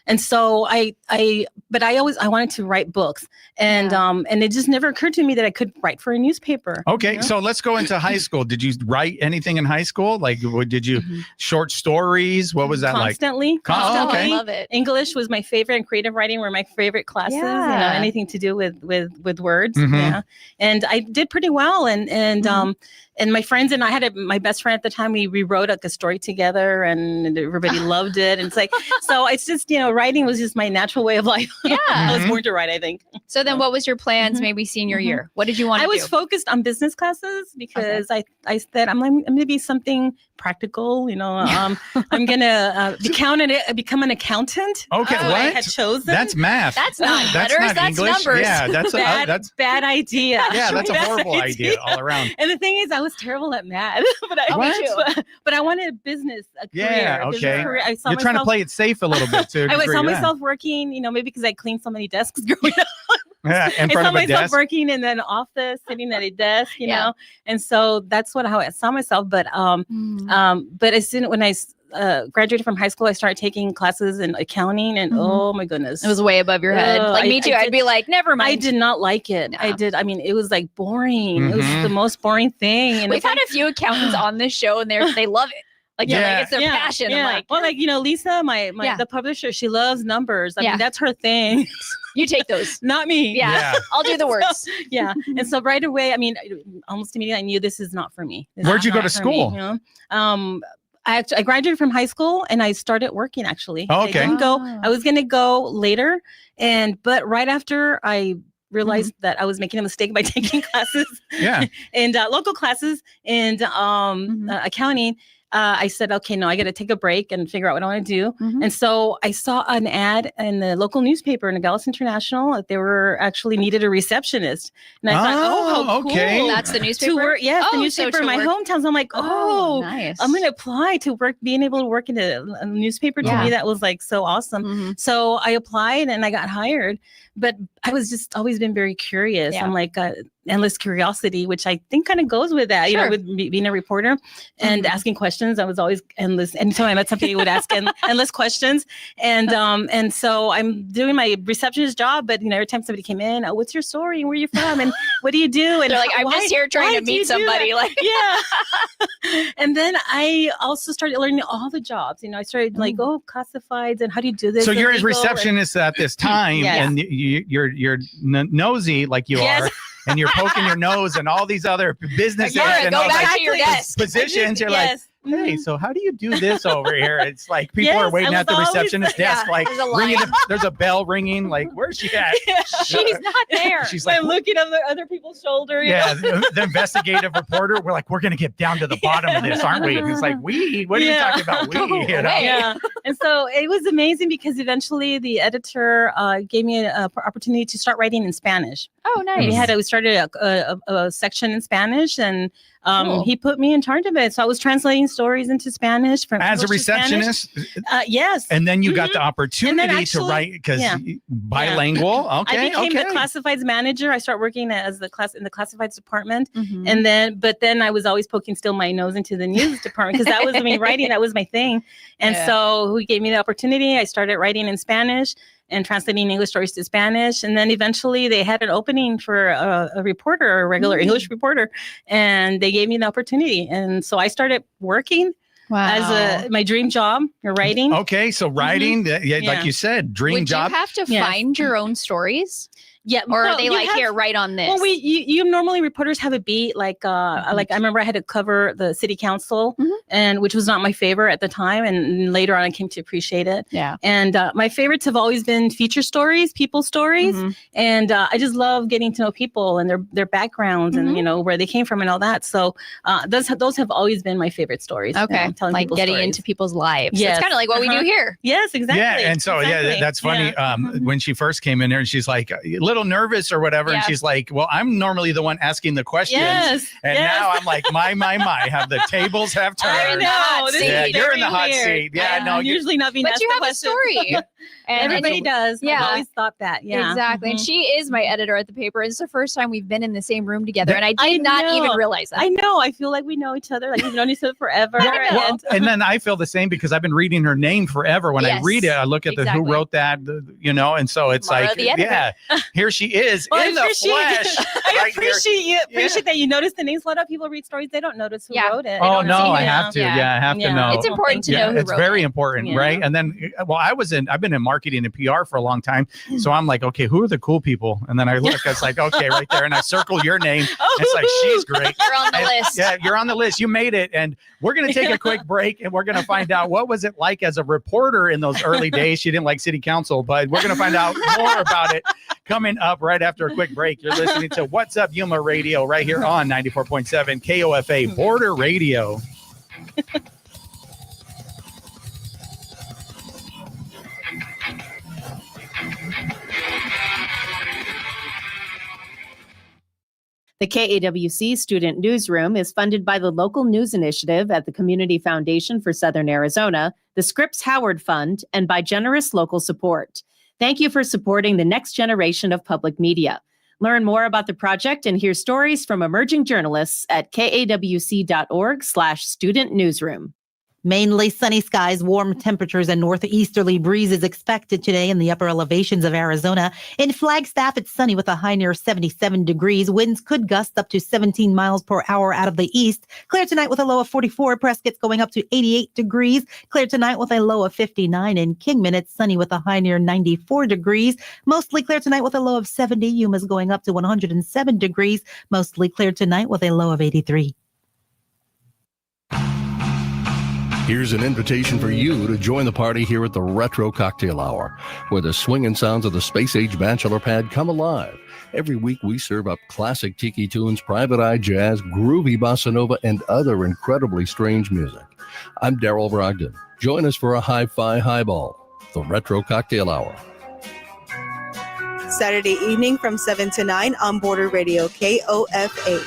And so I wanted to write books, and it just never occurred to me that I could write for a newspaper. Okay, so let's go into high school. Did you write anything in high school? Like, did you short stories? What was that Constantly. Oh, okay. I love it. English was my favorite, and creative writing were my favorite classes. Yeah. Anything to do with words. Mhm. Yeah, and I did pretty well. And my friends and I had my best friend at the time. We rewrote a story together, and everybody loved it. And it's like, so it's just writing was just my natural way of life. Yeah. I was Mhm. born to write, I think. So then what was your plans Mhm. maybe senior Mhm. year? What did you want I to was do? focused on business classes because I said I'm going to be something practical. I'm going to become an accountant. Okay, That's what I what? had chosen. That's math. That's not That's letters, not that's English. numbers. Yeah, that's bad idea. yeah, that's a Bad horrible idea all around. And the thing is, I was terrible at math, but I wanted a business, a career. Yeah, a business okay. career. I saw You're trying to myself- play it safe a little bit too. I saw myself working, maybe because I cleaned so many desks growing up. Yeah, in I front saw of a myself desk. working in an office, sitting at a desk, you Yeah. know, and so that's how I saw myself. But as soon when I graduated from high school, I started taking classes in accounting, and oh my goodness, It was way above your head. Oh, Like me I too. I'd did- be like, never mind. I did not like it. No. I did. I mean, it was like boring. It was Mhm. the most boring thing. And We've it's had a few accountants on this show, and they love it. Like, Yeah. like it's their passion. I'm like, well, like Lisa, Yeah. the publisher, she loves numbers. I Yeah. mean, that's her thing. you take those. Not me. Yeah. Yeah. I'll do the words. Yeah. And so right away, I mean, almost immediately, I knew this is not for me. This Where'd is you go not to for me, school? you know? I graduated from high school, and I started working actually. Oh, I okay. didn't go. Ah. I was going to go later, but right after I realized that I was making a mistake by taking classes Yeah. and local classes and accounting. I said, okay, no, I got to take a break and figure out what I want to do. And so I saw an ad in the local newspaper in Nogales International that they were actually needed a receptionist. And I thought, how okay. cool. That's the To newspaper. work, yes, the Oh, newspaper so in to my work- hometown. So I'm like, Oh, oh, nice. I'm going to apply to work, being able to work in a newspaper. To Yeah. me, that was like so awesome. Mhm. So I applied and I got hired, but I was just always been very curious. Yeah. I'm like, endless curiosity, which I think kind of goes with that, Sure. with being a reporter and asking questions. I was always endless. Anytime I met somebody, I would ask endless questions. And so I'm doing my receptionist job, but every time somebody came in, what's your story? Where are you from? And what do you do? And They're like, I'm just here trying to do you meet do somebody. that? Like, Yeah. And then I also started learning all the jobs. I started like, classifieds and how do you do this? So and you're a legal, receptionist at this time, Yes. and you're nosy like you Yes. are, and you're poking your nose in all these other businesses Mara, and go all back like to your desk. positions. You're like, Yes. hey, so how do you do this over here? It's like people Yes, are waiting I at the was always- receptionist desk, yeah, like there's a ringing. line. There's a bell ringing. Like, where's she at? she's not there. She's like, I'm looking over other people's shoulder. yeah, the investigative reporter. We're like, we're gonna get down to the bottom of this, aren't we? It's like, we. What are you Yeah. talking about? We. You know? Wait. Yeah. And so it was amazing because eventually the editor gave me an opportunity to start writing in Spanish. Oh, nice. We started a section in Spanish, and Cool. he put me in charge of it. So I was translating stories into Spanish from As a English to Spanish. receptionist, Yes. and then you got the And opportunity then to actually- write because yeah. bilingual. Okay, I became okay. the classifieds manager. I started working as in the classifieds department. Mhm. And then I was always poking still my nose into the news department because that was, writing, that was my thing. And Yeah. so he gave me the opportunity. I started writing in Spanish and translating English stories to Spanish. And then eventually they had an opening for a reporter, a regular English reporter, and they gave me the opportunity. And so I started working as my dream job, writing. Okay, so writing, Yeah. like you said, dream Would job. you have to Yes. find your own stories? Yeah. Or no, are they you like, have- here, write on this? Well, you normally reporters have a beat like I remember I had to cover the city council, Mhm. and which was not my favorite at the time, and later on I came to appreciate it. Yeah. And my favorites have always been feature stories, people stories, Mhm. and I just love getting to know people and their backgrounds Mhm. and where they came from and all that. So those have always been my favorite stories. Okay. Telling Like people getting stories. into people's lives. Yes. It's kind of like what we do Uh-huh. here. Yes, exactly. Yeah, and so exactly. that's funny. Yeah. When she first came in there, and she's like a little nervous or whatever, and Yeah. she's like, "Well, I'm normally the one asking the questions." Yes. And yes. now I'm like, my, have the tables have turned. I You're in the know. hot This seat. is Yeah, you're in the very hot weird. seat. Yeah, no, I'm you- usually not being But asked you the have a questions. story. And Everybody does. Yeah. I've always thought that. Yeah. Exactly. And Mhm. she is my editor at the paper. It's the first time we've been in the same room together. That- And I I did not even know. realize that. I know. I feel like we know each other. Like we've known each other forever. Well, and then I feel the same because I've been reading her name forever. When I Yes, read it, I look at who exactly. wrote that, and so it's Mara, like, the editor. yeah, here she is Well, I in the appreciate- flesh. I right here. appreciate that you notice the names. A lot of people read stories, they don't notice who Yeah. wrote it. They Oh don't no, see I it. have to. Yeah. Yeah, I have to Yeah. know. It's important to know who it's wrote very it. important, Yeah. right? And then, I've been in marketing and PR for a long time, so I'm like, okay, who are the cool people? And then I look, it's like, okay, right there, and I circle your name. Oh, It's like she's great. You're on the And- list. Yeah, you're on the list. You made it, and we're gonna take a quick break, and we're gonna find out what was it like as a reporter in those early days. She didn't like city council, but we're gonna find out more about it coming up right after a quick break. You're listening to What's Up Yuma Radio right here on 94.7 KOFA Border Radio. The KAWC Student Newsroom is funded by the Local News Initiative at the Community Foundation for Southern Arizona, the Scripps Howard Fund, and by generous local support. Thank you for supporting the next generation of public media. Learn more about the project and hear stories from emerging journalists at kawc.org/student newsroom. Mainly sunny skies, warm temperatures, and northeasterly breezes expected today in the upper elevations of Arizona. In Flagstaff, it's sunny with a high near 77 degrees. Winds could gust up to 17 miles per hour out of the east. Clear tonight with a low of 44. Prescott's going up to 88 degrees. Clear tonight with a low of 59. In Kingman, it's sunny with a high near 94 degrees. Mostly clear tonight with a low of 70. Yuma's going up to 107 degrees. Mostly clear tonight with a low of 83. Here's an invitation for you to join the party here at the Retro Cocktail Hour, where the swinging sounds of the space-age bachelor pad come alive. Every week we serve up classic tiki tunes, private eye jazz, groovy bossa nova, and other incredibly strange music. I'm Daryl Brogdon. Join us for a hi-fi highball, the Retro Cocktail Hour. Saturday evening from 7 to 9 on Border Radio, KOFA.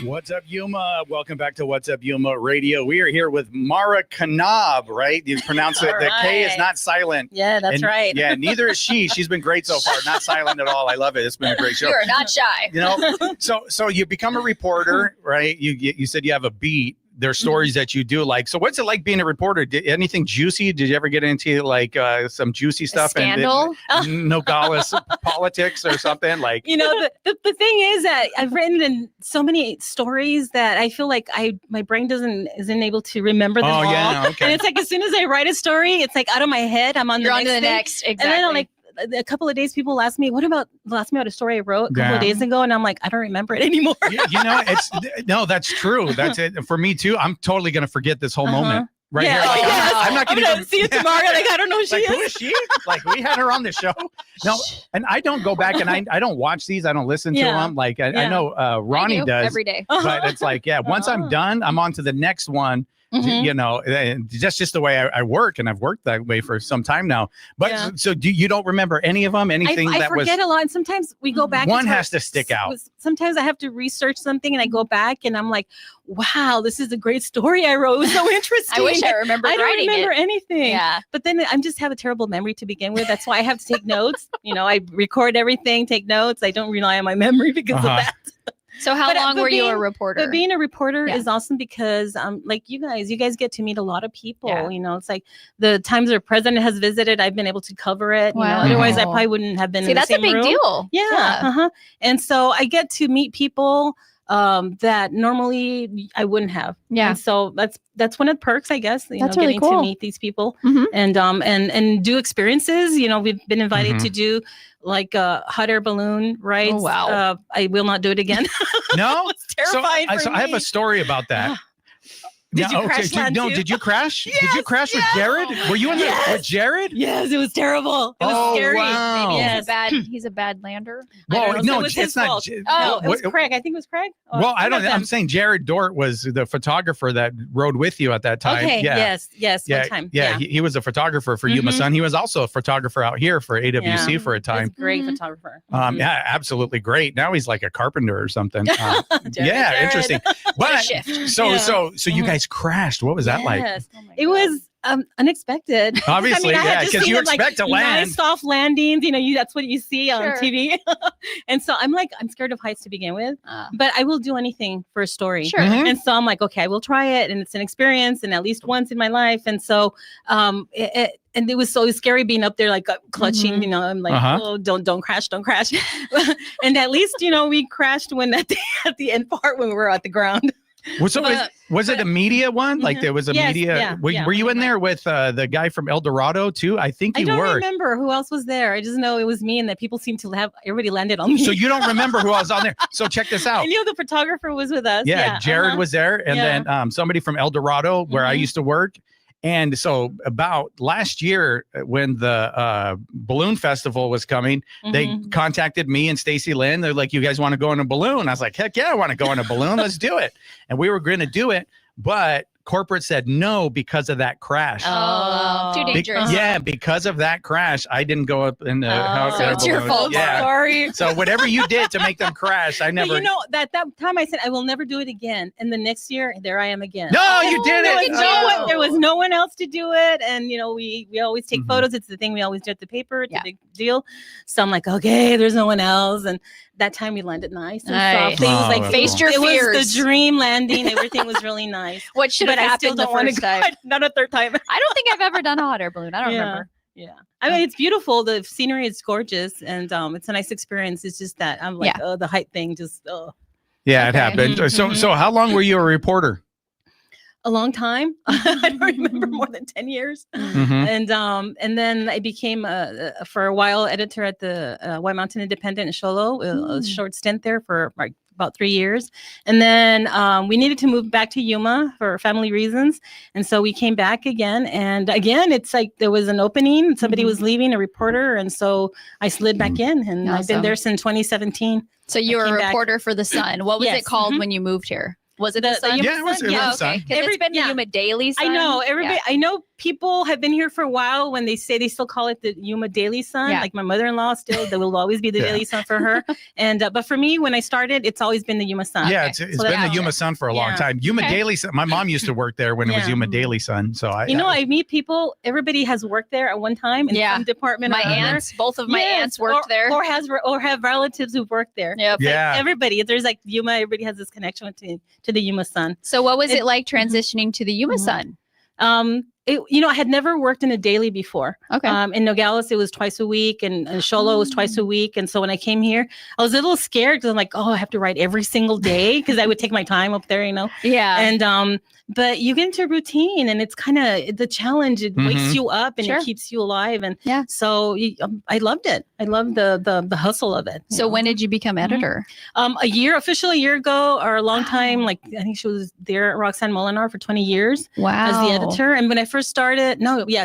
What's up, Yuma? Welcome back to What's Up, Yuma Radio. We are here with Mara Knaub, right? You pronounce it. The K is not silent. Yeah, that's right. Yeah, neither is she. She's been great so far. Not silent at all. I love it. It's been a great show. You are not shy. You know, so you become a reporter, right? You said you have a beat. There's stories that you do like. So what's it like being a reporter? Anything juicy? Did you ever get into like some juicy stuff? Scandal? And Nogales politics or something like? You know, the thing is that I've written in so many stories that I feel like my brain isn't able to remember them all. Yeah, okay. And it's like as soon as I write a story, it's like out of my head. I'm on You're the on next to the thing. next. Exactly. And then I'm like, a couple of days, people ask me, about a story I wrote a couple of days ago? And I'm like, I don't remember it anymore. You know, that's true. That's it. For me too. I'm totally going to forget this whole moment right here. Like, I'm not going to see you tomorrow. Like, I don't know who she like, is. Who is she? Like, we had her on the show. No, and I don't go back and I don't watch these. I don't listen to them. Like, I know Ronnie does every day. But it's like, once I'm done, I'm on to the next one. You know, that's just the way I work, and I've worked that way for some time now. But so you don't remember any of them? Anything I forget a lot. And sometimes we go back. One has to stick out. Sometimes I have to research something, and I go back, and I'm like, "Wow, this is a great story I wrote. It was so interesting." I wish I remembered. I don't writing remember it. anything. Yeah, but then I just have a terrible memory to begin with. That's why I have to take notes. You know, I record everything, take notes. I don't rely on my memory because of that. So how long were you a reporter? But being a reporter is awesome because like you guys get to meet a lot of people. Yeah. You know, it's like the times our president has visited, I've been able to cover it. Wow. You know, otherwise I probably wouldn't have been in the that's same a big room. deal. Yeah. And so I get to meet people that normally I wouldn't have. Yeah. And so that's one of the perks, I guess. You That's know, really getting cool. to meet these people and do experiences. You know, we've been invited to do like hot air balloon rides. Oh, wow. I will not do it again. No, It's terrifying for so I have me. a story about that. Did you crash land too? Did you crash? Yes, Did you crash with Jared? Were you in Yes. there with Jared? Yes, it was terrible. It was Oh, scary. wow. Maybe Yes. he's a bad lander. Well, I don't know. no, It was it's his not. fault. J- Oh, it was what- Craig. I think it was Craig. Oh, Well, I one don't. of them. I'm saying Jared Dort was the photographer that rode with you at that time. Okay. Yeah. Yes. Yeah, One time. yeah, he was a photographer for Yuma Sun. He was also a photographer out here for AWC for a He's time. a great photographer. Yeah, absolutely great. Now he's like a carpenter or something. Yeah, Jared. interesting. What a But shift. so you guys crashed. What was that like? Yes. It was unexpected. Obviously, I had yeah, just because seen you them, like, expect to land. nice soft landings. You know, that's what you see on Sure. TV. And so I'm scared of heights to begin with, but I will do anything for a story. Sure. Mhm. And so I'm like, okay, I will try it, and it's an experience, and at least once in my life. And so, and it was so scary being up there, like clutching. You know, I'm like, oh, don't crash. And at least, you know, we crashed when at the end part when we were at the ground. Was it a media one? Like there was a Yes, media. yeah, Were you in there with the guy from El Dorado too? I think I you don't were. remember who else was there. I just know it was me, and that people seemed to have everybody landed on me. So you don't remember who I was on there. So check this out. I knew the photographer was with us. Yeah, Jared was there, and Yeah. then somebody from El Dorado, where I used to work. And so about last year, when the balloon festival was coming, they contacted me and Stacy Lynn. They're like, "You guys want to go in a balloon?" I was like, "Heck yeah, I want to go in a balloon. Let's do it." And we were going to do it, but corporate said no because of that crash. Oh, too dangerous. Yeah, because of that crash, I didn't go up in the house. So it's your fault. Yeah. Sorry. So whatever you did to make them crash, I never. But you know, that time I said I will never do it again, and the next year there I am again. No, you did it. There was no one else to do it, and you know we always take photos. It's the thing we always do at the paper. It's a big deal. So I'm like, okay, there's no one else, and that time we landed nice and softly. It was like faced your it fears. was the dream landing. Everything was really nice. What should have But I still happened the don't want first to time? not a third time. I don't think I've ever done a hot air balloon. I don't remember. Yeah. I mean, it's beautiful. The scenery is gorgeous, and it's a nice experience. It's just that I'm like, oh, the height thing, just Yeah, it happened. So how long were you a reporter? a long time. I don't remember more than 10 years. And then I became for a while editor at the White Mountain Independent in Xolo, a short stint there for like about 3 years. And then we needed to move back to Yuma for family reasons. And so we came back again. And again, it's like there was an opening. Somebody was leaving, a reporter. And so I slid back in, and I've been there since 2017. So you were a reporter for The Sun. What was it called when you moved here? Was it the Sun? Yeah, it was the Sun. Okay. Because it's been the Yuma Daily Sun. I know everybody. I know people have been here for a while when they say they still call it the Yuma Daily Sun. Yeah. Like my mother-in-law still, there will always be the Daily Sun for her. And but for me, when I started, it's always been the Yuma Sun. Yeah, it's So been that's the Yuma Sun for a long Yeah. time. Yuma Okay. Daily Sun. My mom used to work there when it was Yeah. Yuma Daily Sun. So I meet people. Everybody has worked there at one time in Yeah. some department. My or another. aunts, both of my Yes, aunts worked there. or have relatives who've worked there. Yep. It's like Yeah. everybody. There's like Yuma. Everybody has this connection to the Yuma Sun. So what was it like Mm-hmm. transitioning to the Yuma Sun? I had never worked in a daily before. Okay. In Nogales, it was twice a week, and Sholo was twice a week. And so when I came here, I was a little scared because I'm like, oh, I have to write every single day because I would take my time up there, Yeah. And but you get into a routine, and it's kind of the challenge. It wakes Mhm. you up and Sure. it keeps you alive. And Yeah. so I loved it. I loved the hustle of it. So when did you become editor? Officially a year ago, or a long time. Like I think she was there, Roxanne Molinar, for 20 years. Wow. As the editor. And when I first started,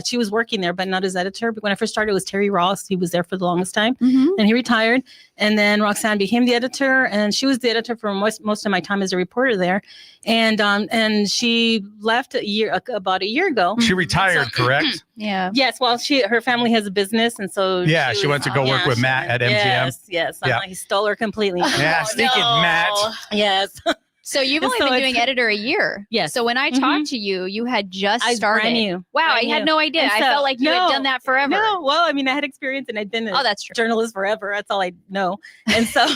she was working there, but not as editor. But when I first started, it was Terry Ross. He was there for the longest time, Mhm. and he retired. And then Roxanne became the editor, and she was the editor for most of my time as a reporter there. And she left about a year ago. she retired, correct? Yeah. Yes, well, her family has a business, and so Yeah, she was- went to go work with Matt at MGM. Yes, Yeah. he stole her completely. Yeah, stinking Matt. Yes. So you've And only so been it's- doing editor a year. Yes. So when I talked to you, you had just I was started. brand new. Wow, Brand I had new. no idea. And I so- felt like you had No, done that forever. No, well, I mean, I had experience, and I'd been a Oh, that's true. journalist forever. That's all I know. And so,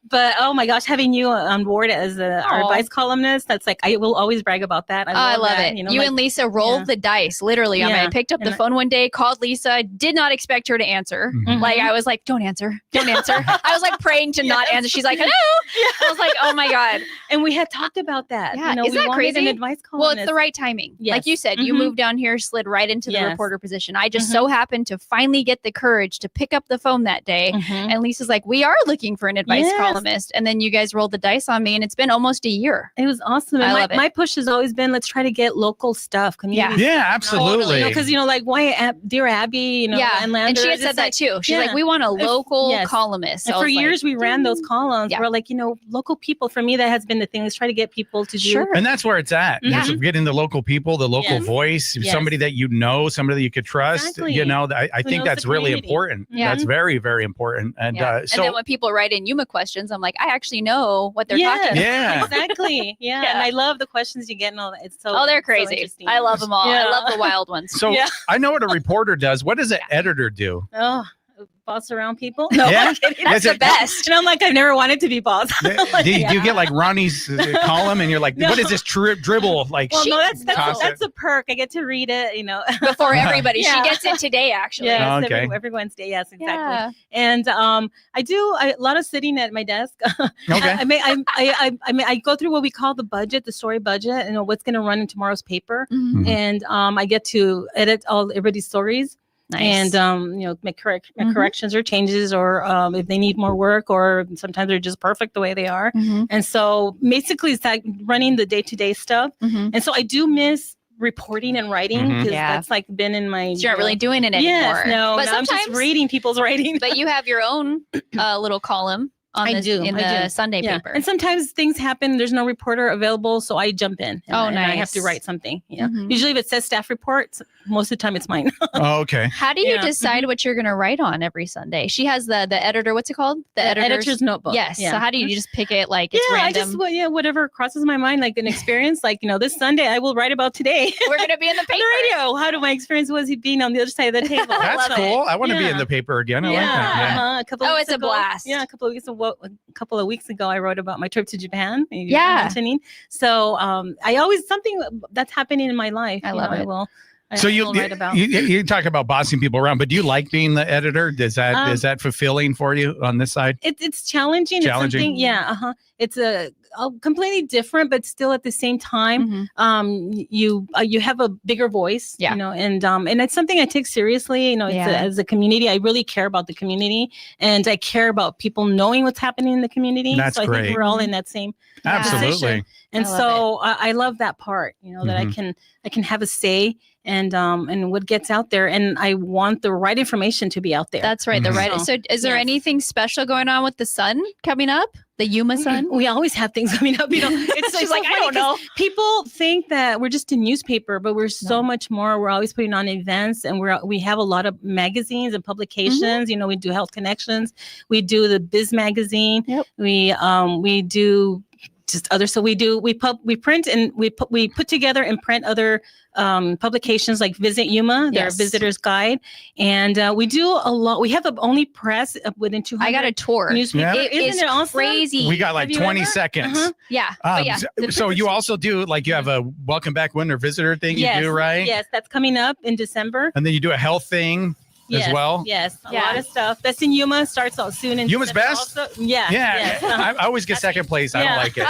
but oh my gosh, having you on board as our Aw. advice columnist, that's like, I will always brag about that. I love that, it. You like- and Lisa rolled yeah. the dice, literally. I mean, I Yeah. picked up the And phone one day, called Lisa, did not expect her to answer. Mhm. Like, I was like, don't answer. Don't answer. I was like praying to not Yes. answer. She's like, hello. I was like, oh my God. And we had talked about that. Yeah, we isn't that wanted an crazy? advice Well, columnist. it's the right timing. Like Yes. you said, you Mhm. moved down here, slid right into the Yes. reporter position. I just so happened to finally get the courage to pick up the phone that day. Mhm. And Lisa's like, we are looking for an advice Yes. columnist. And then you guys rolled the dice on me, and it's been almost a year. It was awesome. And I love it. my push has always been, let's try to get local stuff, community. Yeah, absolutely. Because like why Dear Abby, yeah. and And she had Landers, said it's that like- too. She's yeah. like, we want a local yes. columnist. And I for was like, years we ran those columns. Yeah. We're like, local people. For me, that has been the thing. Let's try to get people to do. Sure. And that's where it's at. Yeah. It's getting the local people, the local Yes. voice, Yes. somebody that somebody that you could trust. Exactly. I Who think knows that's the really community. important. Yeah. That's very, very important. And Yeah. so and then when people write in Yuma questions, I'm like, I actually know what they're Yes. talking about. yeah. Exactly. Yeah. Yeah. And I love the questions you get and all that. It's so Oh, they're so crazy. interesting. I love them all. I Yeah. love the wild ones. So Yeah. I know what a reporter does. What does an editor do? Oh, boss around people. No, Yeah? I'm kidding. That's Is the it- best. And I'm like, I've never wanted to be boss. Do you get like Ronnie's column and you're like, No. what is this dribble? Like, Well, no, that's constant. that's a perk. I get to read it. Before everybody. Yeah. She gets it today, actually. Yes, Oh, okay. every Wednesday. Yes, exactly. Yeah. And I do a lot of sitting at my desk. Okay. I go through what we call the budget, the story budget, what's going to run in tomorrow's paper, Mhm. and I get to edit everybody's stories. Nice. And make Mhm. corrections or changes, or if they need more work, or sometimes they're just perfect the way they are. Mhm. And so basically, it's like running the day-to-day stuff. Mhm. And so I do miss reporting and writing Mhm. because Yeah. that's like been in my. So you're not really doing it anymore. Yes, no, But no, I'm just sometimes- reading people's writing. But you have your own little column on I the, do, in I the do. Sunday Yeah. paper. And sometimes things happen. There's no reporter available, so I jump in. And I have to nice. write something. Yeah. Mhm. Usually, if it says staff reports, most of the time it's mine. Oh, okay. How do you Yeah. decide what you're going to write on every Sunday? She has the editor. What's it called? The editor's notebook. Yes. Yeah. So how do you just pick it like it's I random? just whatever crosses my mind, like an experience. Like this Sunday, I will write about today. We're going to be in the On paper. the radio. How do my experience was being on the other side of the table? That's love cool. I want to be in Yeah. the paper again. I like that. Yeah. Uh-huh. A couple Oh, weeks it's a ago- blast. Yeah, a couple of weeks ago, I wrote about my trip to Japan. You were Yeah. mentioning. So I always something that's happening in my life. I love it. So I will write about. you talk about bossing people around, but do you like being the editor? Is that fulfilling for you on this side? It's challenging. Challenging? It's something, yeah. It's a completely different, but still at the same time, Mhm. you have a bigger voice. Yeah. And it's something I take seriously. It's Yeah. as a community, I really care about the community, and I care about people knowing what's happening in the community. That's so I great. think we're all in that same Absolutely. position. And I love so I love that part. That Mhm. I can have a say and what gets out there, and I want the right information to be out there. That's right. The Mhm. right. So is there yes. anything special going on with the Sun coming up? The Yuma Sun? We always have things coming up. It's She's so like, I funny don't know. 'cause people think that we're just a newspaper, but we're so much more. We're always putting on events, and we have a lot of magazines and publications. We do Health Connections. We do the Biz magazine. Yep. We do just other. So we print and we put together and print other publications like Visit Yuma, their visitor's guide, and we do a lot. We have the only press within 200. I got a tour. Newspaper. Yeah. Isn't it awesome? Crazy. We got like Have you 20 ever? seconds. Uh-huh. Yeah. But yeah. So you also do you have a welcome back winter visitor thing you do, right? Yes, that's coming up in December. And then you do a health thing as well. Yes, a lot of stuff. That's in Yuma. Starts out soon. In Yuma's December best? also. Yeah. Yeah. Yes. I always get second place. I don't like it.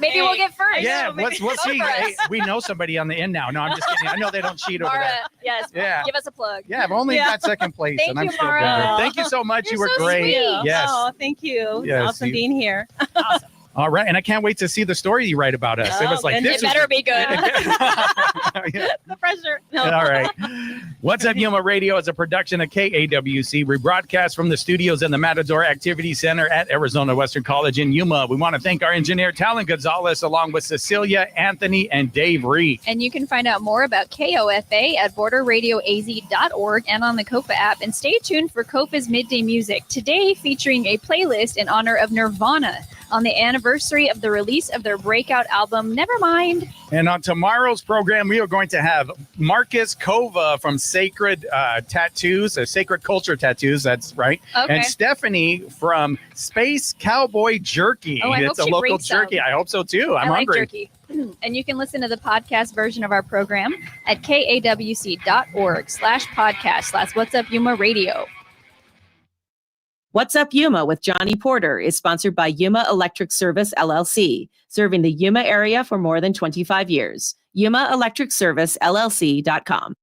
Maybe we'll get first. Yeah, we'll see. for us. Hey, we know somebody on the end now. No, I'm just kidding. I know they don't cheat over Mara, there. yes. Yeah. Give us a plug. Yeah, I've only got second place, Thank and I'm you, still Mara. better. Thank you so much. You're You were so great. sweet. Yes. Oh, thank you. Yes, Awesome you- being here. All right, and I can't wait to see the story you write about us. It was like and this. It better be good. Yeah. The pressure. No. All right. What's Up Yuma Radio is a production of KAWC. We broadcast from the studios in the Matador Activity Center at Arizona Western College in Yuma. We want to thank our engineer, Talon Gonzalez, along with Cecilia, Anthony, and Dave Reed. And you can find out more about KOFA at borderradioaz.org and on the COFA app. And stay tuned for COFA's Midday Music, today featuring a playlist in honor of Nirvana on the anniversary of the release of their breakout album, Nevermind. And on tomorrow's program, we are going to have Marcus Kova from Sacred Tattoos, Sacred Culture Tattoos, that's right. Okay. And Stephanie from Space Cowboy Jerky. Oh, I hope It's a she local brings some. jerky. I hope so too. I'm I like hungry. jerky. And you can listen to the podcast version of our program at kawc.org/podcast/ What's Up Yuma Radio. What's Up Yuma with Johnny Porter is sponsored by Yuma Electric Service, LLC, serving the Yuma area for more than 25 years. YumaElectricServiceLLC.com.